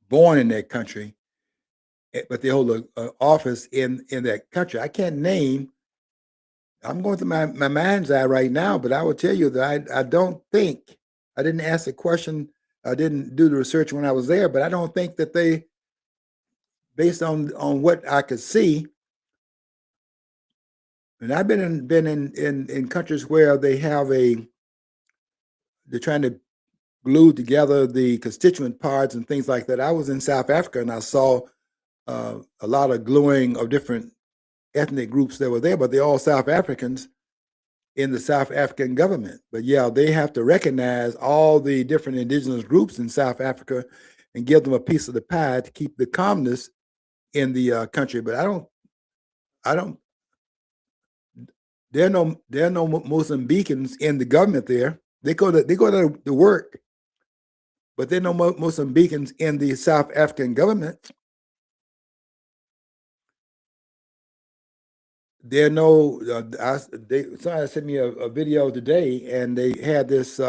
born in that country, but they hold an office in that country. I can't name I'm going through my mind's eye right now, but I will tell you that I don't think I didn't ask the question. I didn't do the research when I was there, but I don't think that they, based on what I could see, and I've been in countries where they're trying to glue together the constituent parts and things like that. I was in South Africa and I saw a lot of gluing of different ethnic groups that were there, but they're all South Africans in the South African government. But yeah, they have to recognize all the different indigenous groups in South Africa and give them a piece of the pie to keep the calmness in the country. But I don't. There are no Mozambicans in the government there. They go to work, but there are no Mozambicans in the South African government. There are no. Somebody sent me a video today, and they had this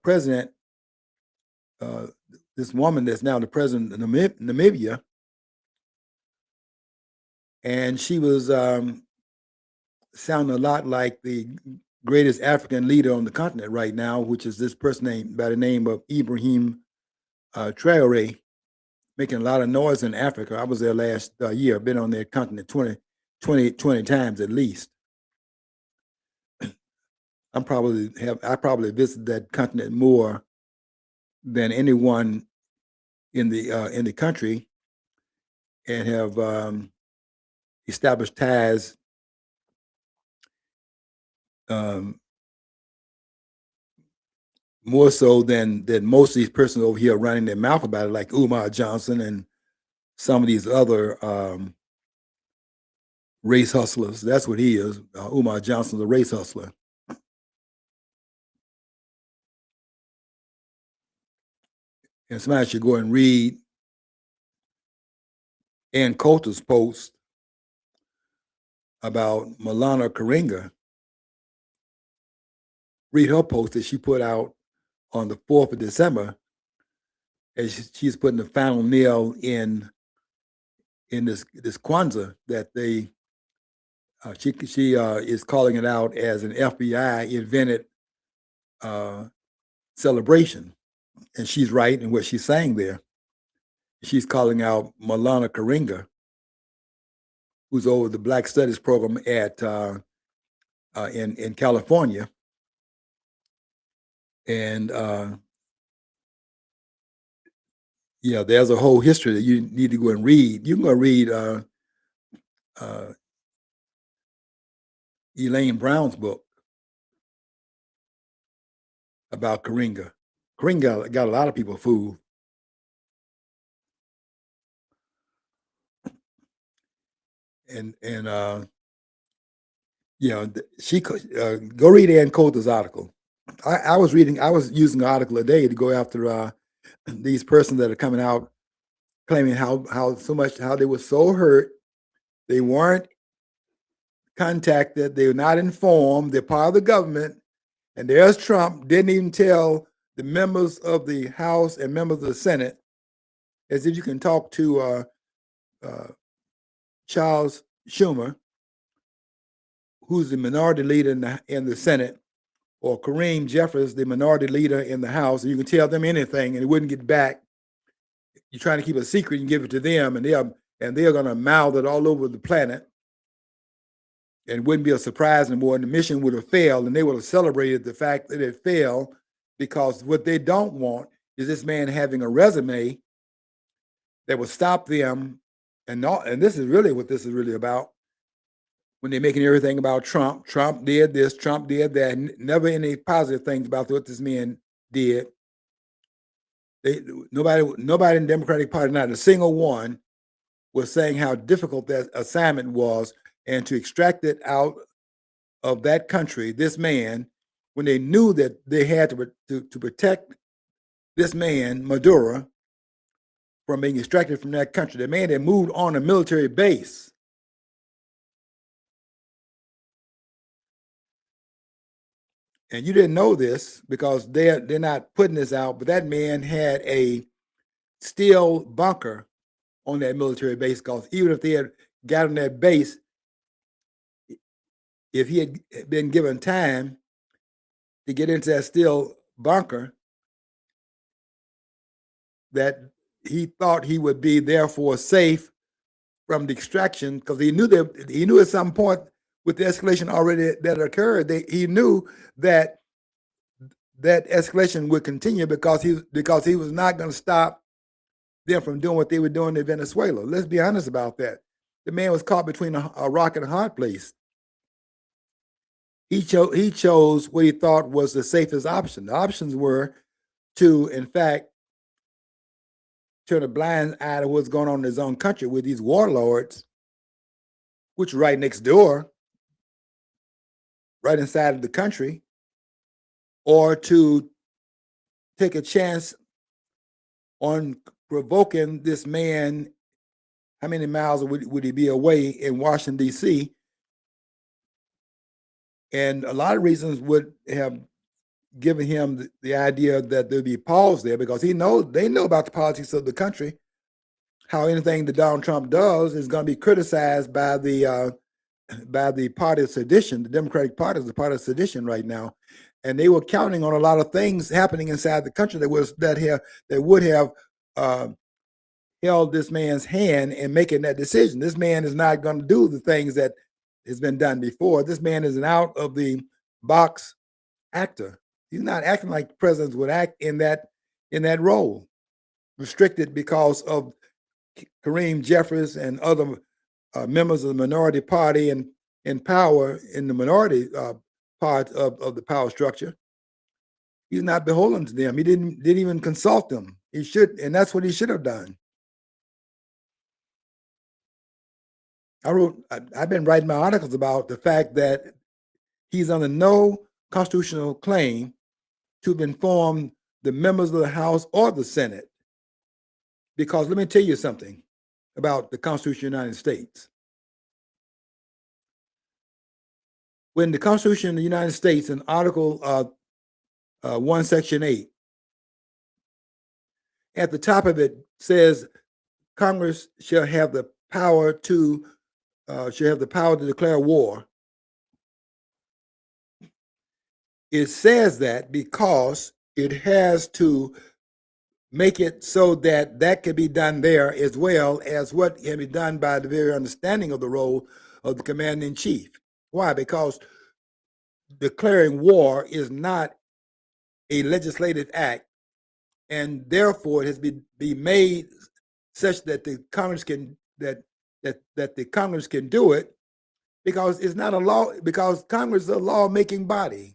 president, uh, this woman that's now the president of Namibia, and she was sounding a lot like the greatest African leader on the continent right now, which is this person named by the name of Ibrahim Traore, making a lot of noise in Africa. I was there last year. I've been on that continent 20 times at least. I probably visited that continent more than anyone in the country, and have established ties um, more so than most of these persons over here running their mouth about it, like Umar Johnson and some of these other race hustlers. That's what he is. Umar Johnson's a race hustler. And somebody should go and read Ann Coulter's post about Milana Karinga. Read her post that she put out on the 4th of December, and she's putting the final nail in this Kwanzaa that they she is calling it out as an FBI invented celebration, and she's right in what she's saying there. She's calling out Milana Karinga, who's over the Black Studies program at in California, and yeah, there's a whole history that you need to go and read. You can go read uh, Elaine Brown's book about Karinga. Karinga got a lot of people fooled. And she go read Ann Coulter's article. I was using an article a day to go after these persons that are coming out claiming how they were so hurt, they weren't contacted, they were not informed, they're part of the government, and there's Trump didn't even tell the members of the House and members of the Senate, as if you can talk to uh, Charles Schumer, who's the minority leader in the Senate, or Kareem Jeffers, the minority leader in the House, and you can tell them anything and it wouldn't get back. You're trying to keep a secret, you can give it to them, and they're going to mouth it all over the planet, and it wouldn't be a surprise anymore. And the mission would have failed, and they would have celebrated the fact that it failed, because what they don't want is this man having a resume that would stop them. And this is really what this is really about. When they're making everything about Trump, Trump did this, Trump did that, never any positive things about what this man did. Nobody in the Democratic Party, not a single one, was saying how difficult that assignment was, and to extract it out of that country, this man, when they knew that they had to protect this man, Maduro, from being extracted from that country. The man that moved on a military base. And you didn't know this because they're not putting this out, but that man had a steel bunker on that military base, because even if they had got on that base, if he had been given time to get into that steel bunker, that he thought he would be therefore safe from the extraction, because he knew at some point with the escalation already that occurred, he knew that that escalation would continue because he was not going to stop them from doing what they were doing in Venezuela. Let's be honest about that. The man was caught between a rock and a hard place. He chose what he thought was the safest option. The options were to, in fact, turn a blind eye to what's going on in his own country with these warlords, which are right next door, right inside of the country, or to take a chance on provoking this man. How many miles would he be away in Washington, D.C.? And a lot of reasons would have given him the idea that there'd be pause there, because they know about the politics of the country, how anything that Donald Trump does is going to be criticized by the party of sedition. The Democratic Party is the party of sedition right now, and they were counting on a lot of things happening inside the country that would have held this man's hand in making that decision. This man is not going to do the things that has been done before. This man is an out of the box actor. He's not acting like presidents would act in that role, restricted because of Kareem Jeffries and other members of the minority party and in power in the minority part of the power structure. He's not beholden to them. He didn't even consult them. He should, and that's what he should have done. I've been writing my articles about the fact that he's under no constitutional claim to have informed the members of the House or the Senate. Because let me tell you something about the Constitution of the United States. When the Constitution of the United States in Article 1, Section 8, at the top of it says Congress shall have the power to declare war. It says that because it has to make it so that can be done there, as well as what can be done by the very understanding of the role of the commander-in-chief. Why? Because declaring war is not a legislative act, and therefore it has been made such that the Congress can the Congress can do it, because it's not a law, because Congress is a law-making body.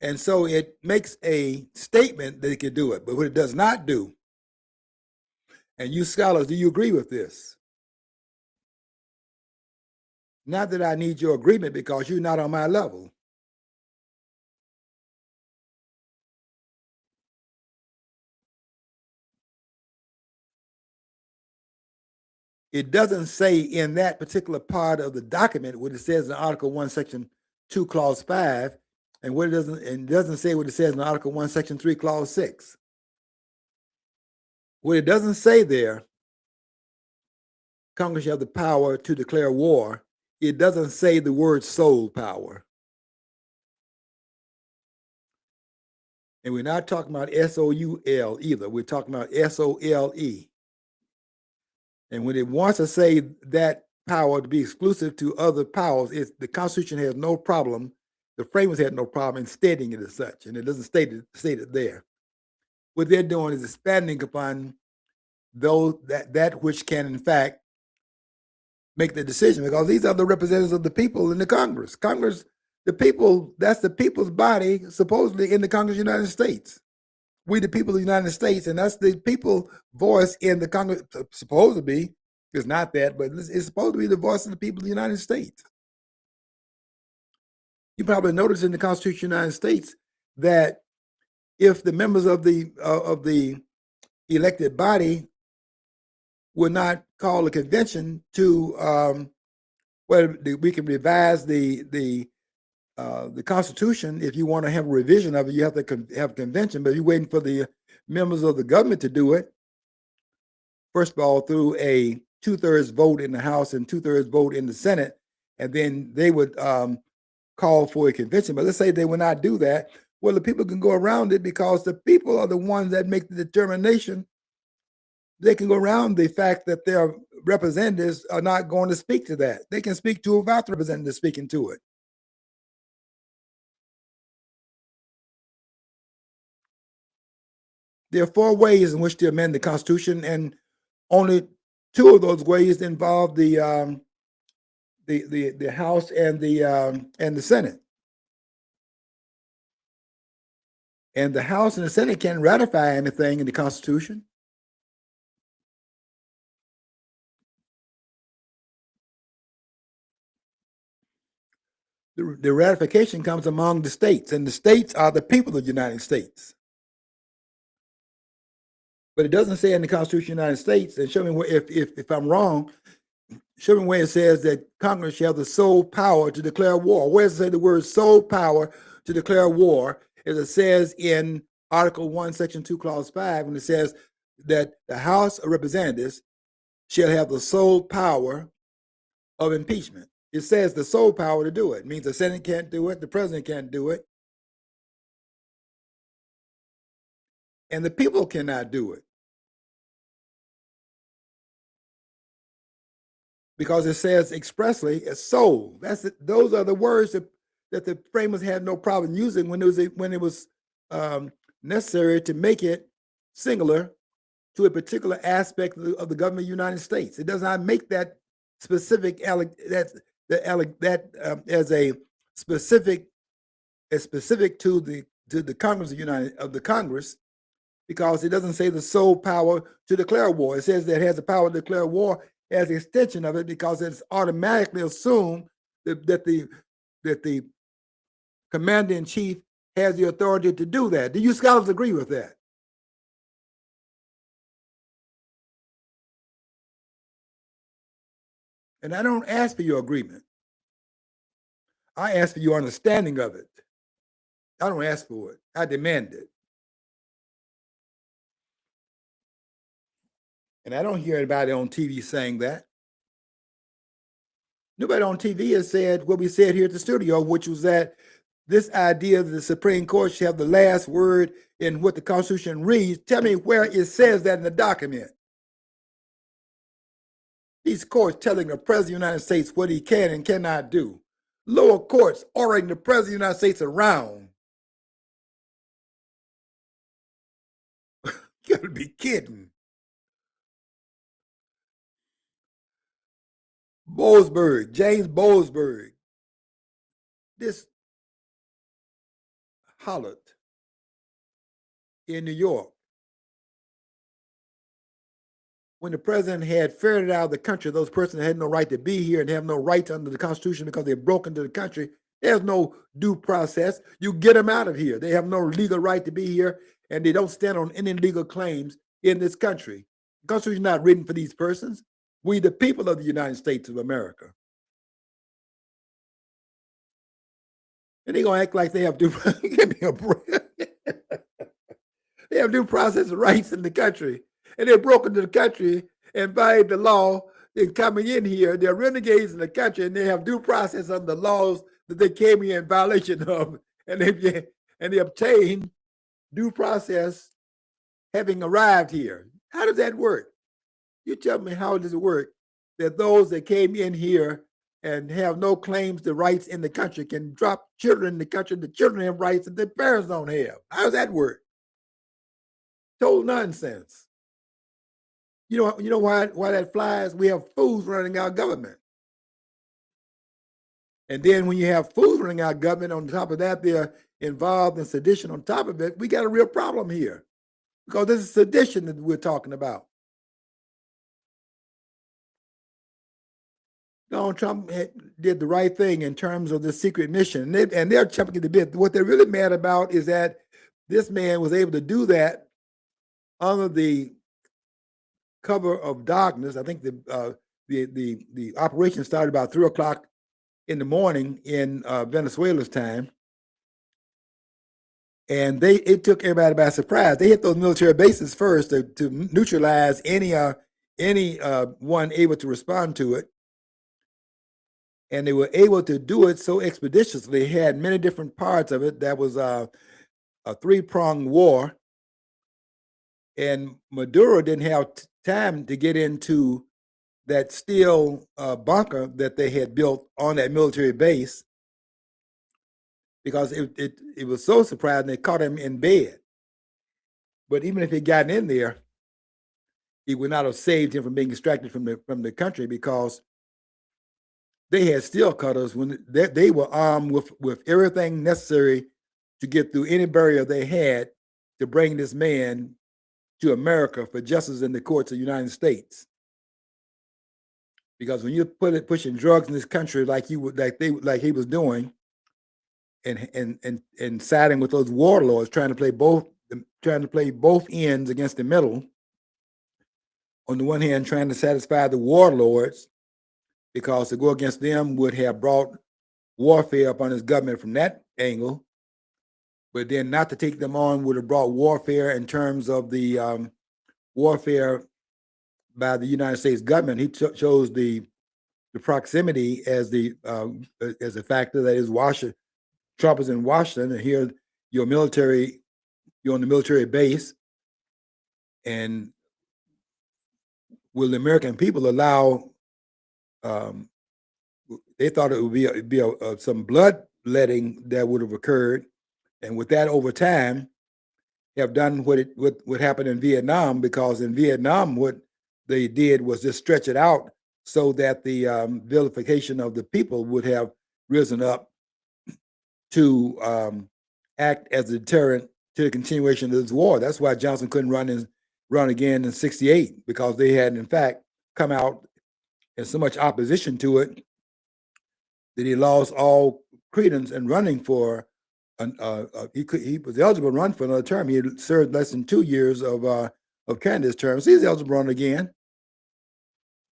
And so it makes a statement that it can do it, but what it does not do, and you scholars, do you agree with this? Not that I need your agreement, because you're not on my level. It doesn't say in that particular part of the document what it says in Article 1, Section 2, Clause 5, and what it doesn't say what it says in Article 1, Section 3, Clause 6. What it doesn't say there, Congress shall have the power to declare war, it doesn't say the word sole power. And we're not talking about S-O-U-L either. We're talking about S-O-L-E. And when it wants to say that power to be exclusive to other powers, the Constitution has no problem, the framers had no problem in stating it as such, and it doesn't state it there. What they're doing is expanding upon that which can, in fact, make the decision, because these are the representatives of the people in the Congress. Congress, the people, that's the people's body, supposedly, in the Congress of the United States. We, the people of the United States, and that's the people voice in the Congress, supposed to be. It's not that, but it's supposed to be the voice of the people of the United States. You probably noticed in the Constitution of the United States that if the members of the elected body would not call a convention to where we can revise the Constitution. If you want to have a revision of it, you have to have a convention, but you're waiting for the members of the government to do it. First of all, through a 2/3 vote in the House and 2/3 vote in the Senate, and then they would call for a convention. But let's say they would not do that. Well, the people can go around it because the people are the ones that make the determination. They can go around the fact that their representatives are not going to speak to that. They can speak to it without the representatives speaking to it. There are 4 ways in which to amend the Constitution, and only 2 of those ways involve the House and the Senate. And the House and the Senate can't ratify anything in the Constitution. The ratification comes among the states, and the states are the people of the United States. But it doesn't say in the Constitution of the United States, and show me where, if I'm wrong, show me where it says that Congress shall have the sole power to declare war. Where does it say the word sole power to declare war? As it says in Article 1, Section 2, Clause 5, when it says that the House of Representatives shall have the sole power of impeachment. It says the sole power to do it. It means the Senate can't do it, the president can't do it, and the people cannot do it. Because it says expressly as sole. Those are the words that the framers had no problem using when it was necessary to make it singular to a particular aspect of the government of the United States. It does not make that specific as a specific to the Congress of the Congress, because it doesn't say the sole power to declare war. It says that it has the power to declare war as an extension of it, because it's automatically assumed that the commander in chief has the authority to do that. Do you scholars agree with that? And I don't ask for your agreement. I ask for your understanding of it. I don't ask for it. I demand it. And I don't hear anybody on TV saying that. Nobody on TV has said what we said here at the studio, which was that this idea that the Supreme Court should have the last word in what the Constitution reads. Tell me where it says that in the document. These courts telling the President of the United States what he can and cannot do. Lower courts ordering the President of the United States around. You gotta be kidding. James Boasberg, this hollered in New York when the president had ferreted out of the country those persons that had no right to be here and have no rights under the Constitution because they broke into the country. There's no due process. You get them out of here. They have no legal right to be here, and they don't stand on any legal claims in this country. The Constitution is not written for these persons. We, the people of the United States of America. And they're going to act like they have due give me a break. They have due process rights in the country. And they broke into the country and violated the law in coming in here. They're renegades in the country, and they have due process under the laws that they came here in violation of. And they obtained due process having arrived here. How does that work? You tell me, how does it work that those that came in here and have no claims to rights in the country can drop children in the country? The children have rights that their parents don't have. How does that work? Total nonsense. You know why that flies? We have fools running our government. And then when you have fools running our government, on top of that, they're involved in sedition on top of it. We got a real problem here, because this is sedition that we're talking about. Donald Trump did the right thing in terms of the secret mission. And they're jumping at the bit. What they're really mad about is that this man was able to do that under the cover of darkness. I think the operation started about 3:00 in the morning in Venezuela's time. And it took everybody by surprise. They hit those military bases first to neutralize any any one able to respond to it, and they were able to do it so expeditiously. It had many different parts of it. That was a three-pronged war, and Maduro didn't have time to get into that steel bunker that they had built on that military base because it was so surprising they caught him in bed. But even if he'd gotten in there, it would not have saved him from being extracted from the country because they had steel cutters when they were armed with everything necessary to get through any barrier they had to bring this man to America for justice in the courts of the United States. Because when you're pushing drugs in this country like he was doing, and siding with those warlords, trying to play both ends against the middle. On the one hand, trying to satisfy the warlords, because to go against them would have brought warfare upon his government from that angle. But then not to take them on would have brought warfare in terms of the warfare by the United States government. He chose the proximity as a factor. That is, Washington. Trump is in Washington, and here you're on the military base, and will the American people allow? They thought it would be some bloodletting that would have occurred, and with that, over time, have done what happened in Vietnam. Because in Vietnam, what they did was just stretch it out so that the vilification of the people would have risen up to act as a deterrent to the continuation of this war. That's why Johnson couldn't run again in '68, because they had, in fact, come out in so much opposition to it that he lost all credence in running for. He was eligible to run for another term. He had served less than 2 years of candidate's term, so he's eligible to run again,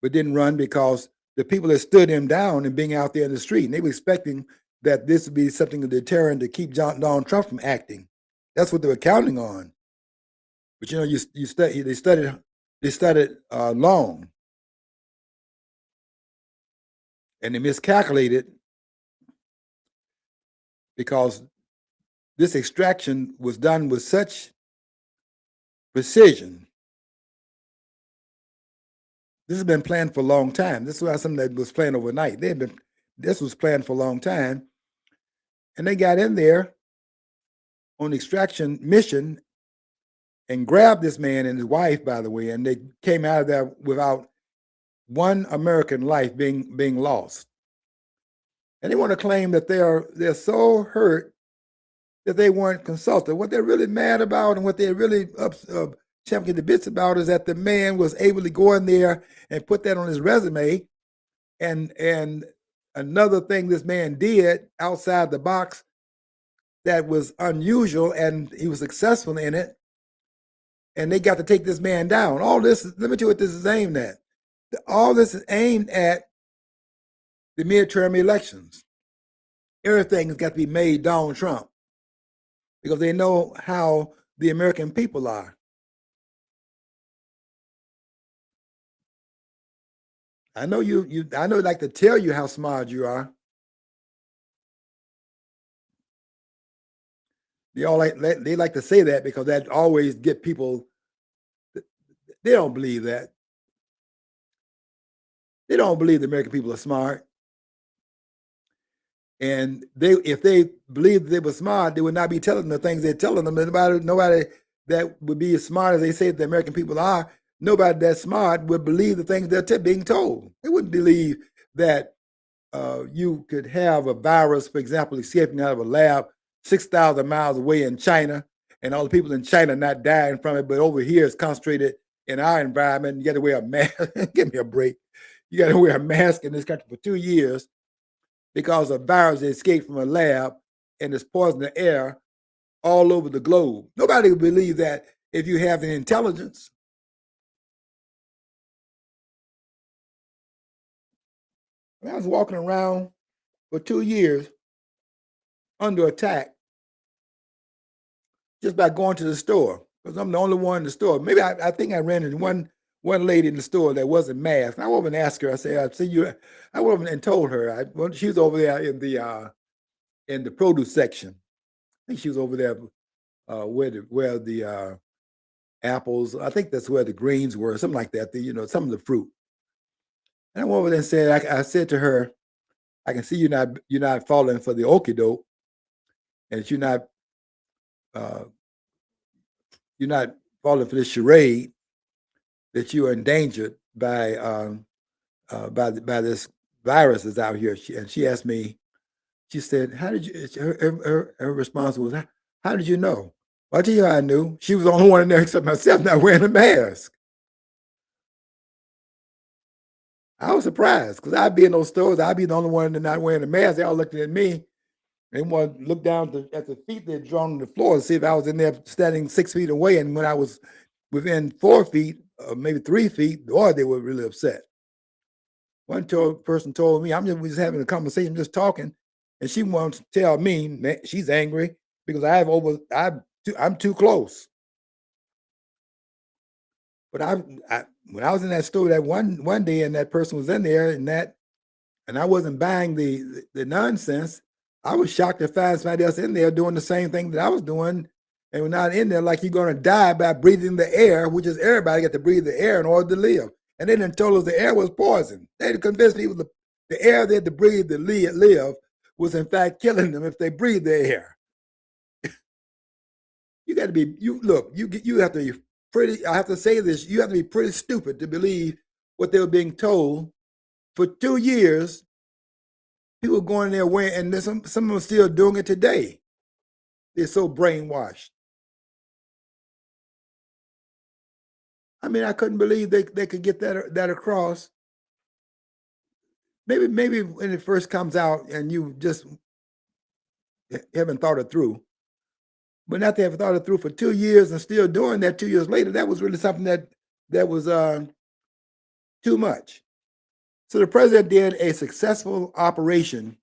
but didn't run because the people that stood him down and being out there in the street, and they were expecting that this would be something of a deterrent to keep Donald Trump from acting. That's what they were counting on. But they studied long, and they miscalculated, because this extraction was done with such precision. This has been planned for a long time. This was not something that was planned overnight. This was planned for a long time. And they got in there on the extraction mission and grabbed this man and his wife, by the way, and they came out of there without one American life being lost. And they want to claim that they're so hurt that they weren't consulted. What they're really mad about, and what they're really championing the bits about, is that the man was able to go in there and put that on his resume. And another thing this man did outside the box that was unusual, and he was successful in it, and they got to take this man down. All this, let me tell you what this is aimed at. All this is aimed at the midterm elections. Everything has got to be made Donald Trump, because they know how the American people are. I know I know, like to tell you how smart you are. They like to say that because that always get people. They don't believe that. They don't believe the American people are smart. And if they believed they were smart, they would not be telling them the things they're telling them. Nobody that would be as smart as they say the American people are, nobody that smart would believe the things they're being told. They wouldn't believe that you could have a virus, for example, escaping out of a lab 6,000 miles away in China, and all the people in China not dying from it, but over here it's concentrated in our environment. You got to wear a mask. Give me a break. You got to wear a mask in this country for 2 years because a virus escaped from a lab and is poisoning the air all over the globe. Nobody would believe that if you have an intelligence. I was walking around for 2 years under attack just by going to the store, because I'm the only one in the store. Maybe I think I ran into one lady in the store that wasn't masked. I went over and asked her. I said, "I see you." I went over and told her. She was over there in the produce section. I think she was over there where the apples. I think that's where the greens were, something like that. Some of the fruit. And I went over there and said, I said to her, "I can see you're not falling for the okie doke, and uh, you're not falling for this charade. That you are endangered by this virus that's out here." And she asked me. She said, "How did you?" Her response was, "How did you know?" Well, I tell you how I knew. She was the only one in there except myself not wearing a mask. I was surprised because I'd be in those stores. I'd be the only one not wearing a mask. They all looking at me. They want to look down at the feet they'd drawn on the floor to see if I was in there standing 6 feet away. And when I was within 4 feet, maybe 3 feet, boy, they were really upset. One person told me, we just having a conversation, just talking, and she wants to tell me she's angry because I'm too close. But when I was in that store that one day, and that person was in there, and I wasn't buying the nonsense, I was shocked to find somebody else in there doing the same thing that I was doing, and we're not in there like you're going to die by breathing the air, which is everybody got to breathe the air in order to live. And they done told us the air was poison. They had convinced people the air they had to breathe to live was in fact killing them if they breathe the air. You got to be you have to be pretty. I have to say this. You have to be pretty stupid to believe what they were being told for 2 years. People going there wearing, and some of them are still doing it today. They're so brainwashed. I mean, I couldn't believe they could get that across. Maybe when it first comes out and you just haven't thought it through. But not to have thought it through for 2 years and still doing that 2 years later, that was really something that was too much. So the president did a successful operation,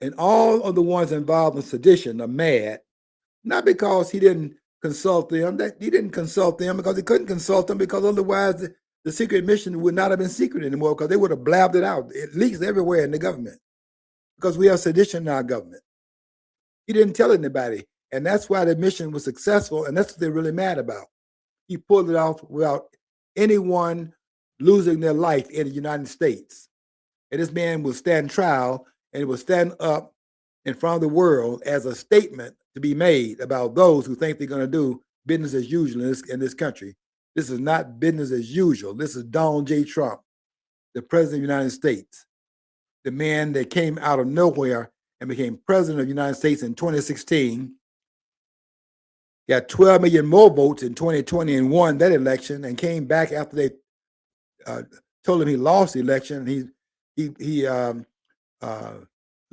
and all of the ones involved in sedition are mad, not because he didn't consult them. That he didn't consult them because he couldn't consult them because otherwise the secret mission would not have been secret anymore because they would have blabbed it out. It leaks everywhere in the government because we have sedition in our government. He didn't tell anybody. And that's why the mission was successful, and that's what they're really mad about. He pulled it off without anyone losing their life in the United States. And this man will stand trial, and he will stand up in front of the world as a statement to be made about those who think they're going to do business as usual in this country. This is not business as usual. This is Donald J. Trump, the president of the United States, the man that came out of nowhere and became president of the United States in 2016. Got 12 million more votes in 2020 and won that election, and came back after they told him he lost the election. And he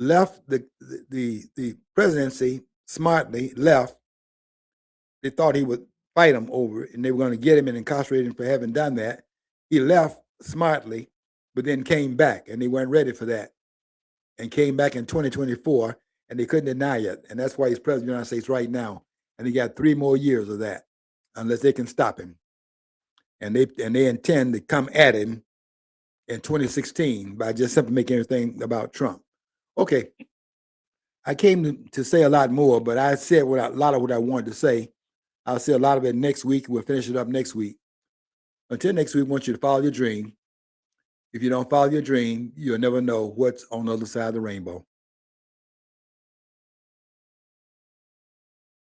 left the presidency smartly. Left. They thought he would fight him over it, and they were going to get him and incarcerate him for having done that. He left smartly, but then came back, and they weren't ready for that, and came back in 2024, and they couldn't deny it. And that's why he's president of the United States right now. And he got 3 more years of that, unless they can stop him. And they intend to come at him in 2016 by just simply making everything about Trump. Okay, I came to say a lot more, but I said a lot of what I wanted to say. I'll say a lot of it next week. We'll finish it up next week. Until next week, I want you to follow your dream. If you don't follow your dream, you'll never know what's on the other side of the rainbow.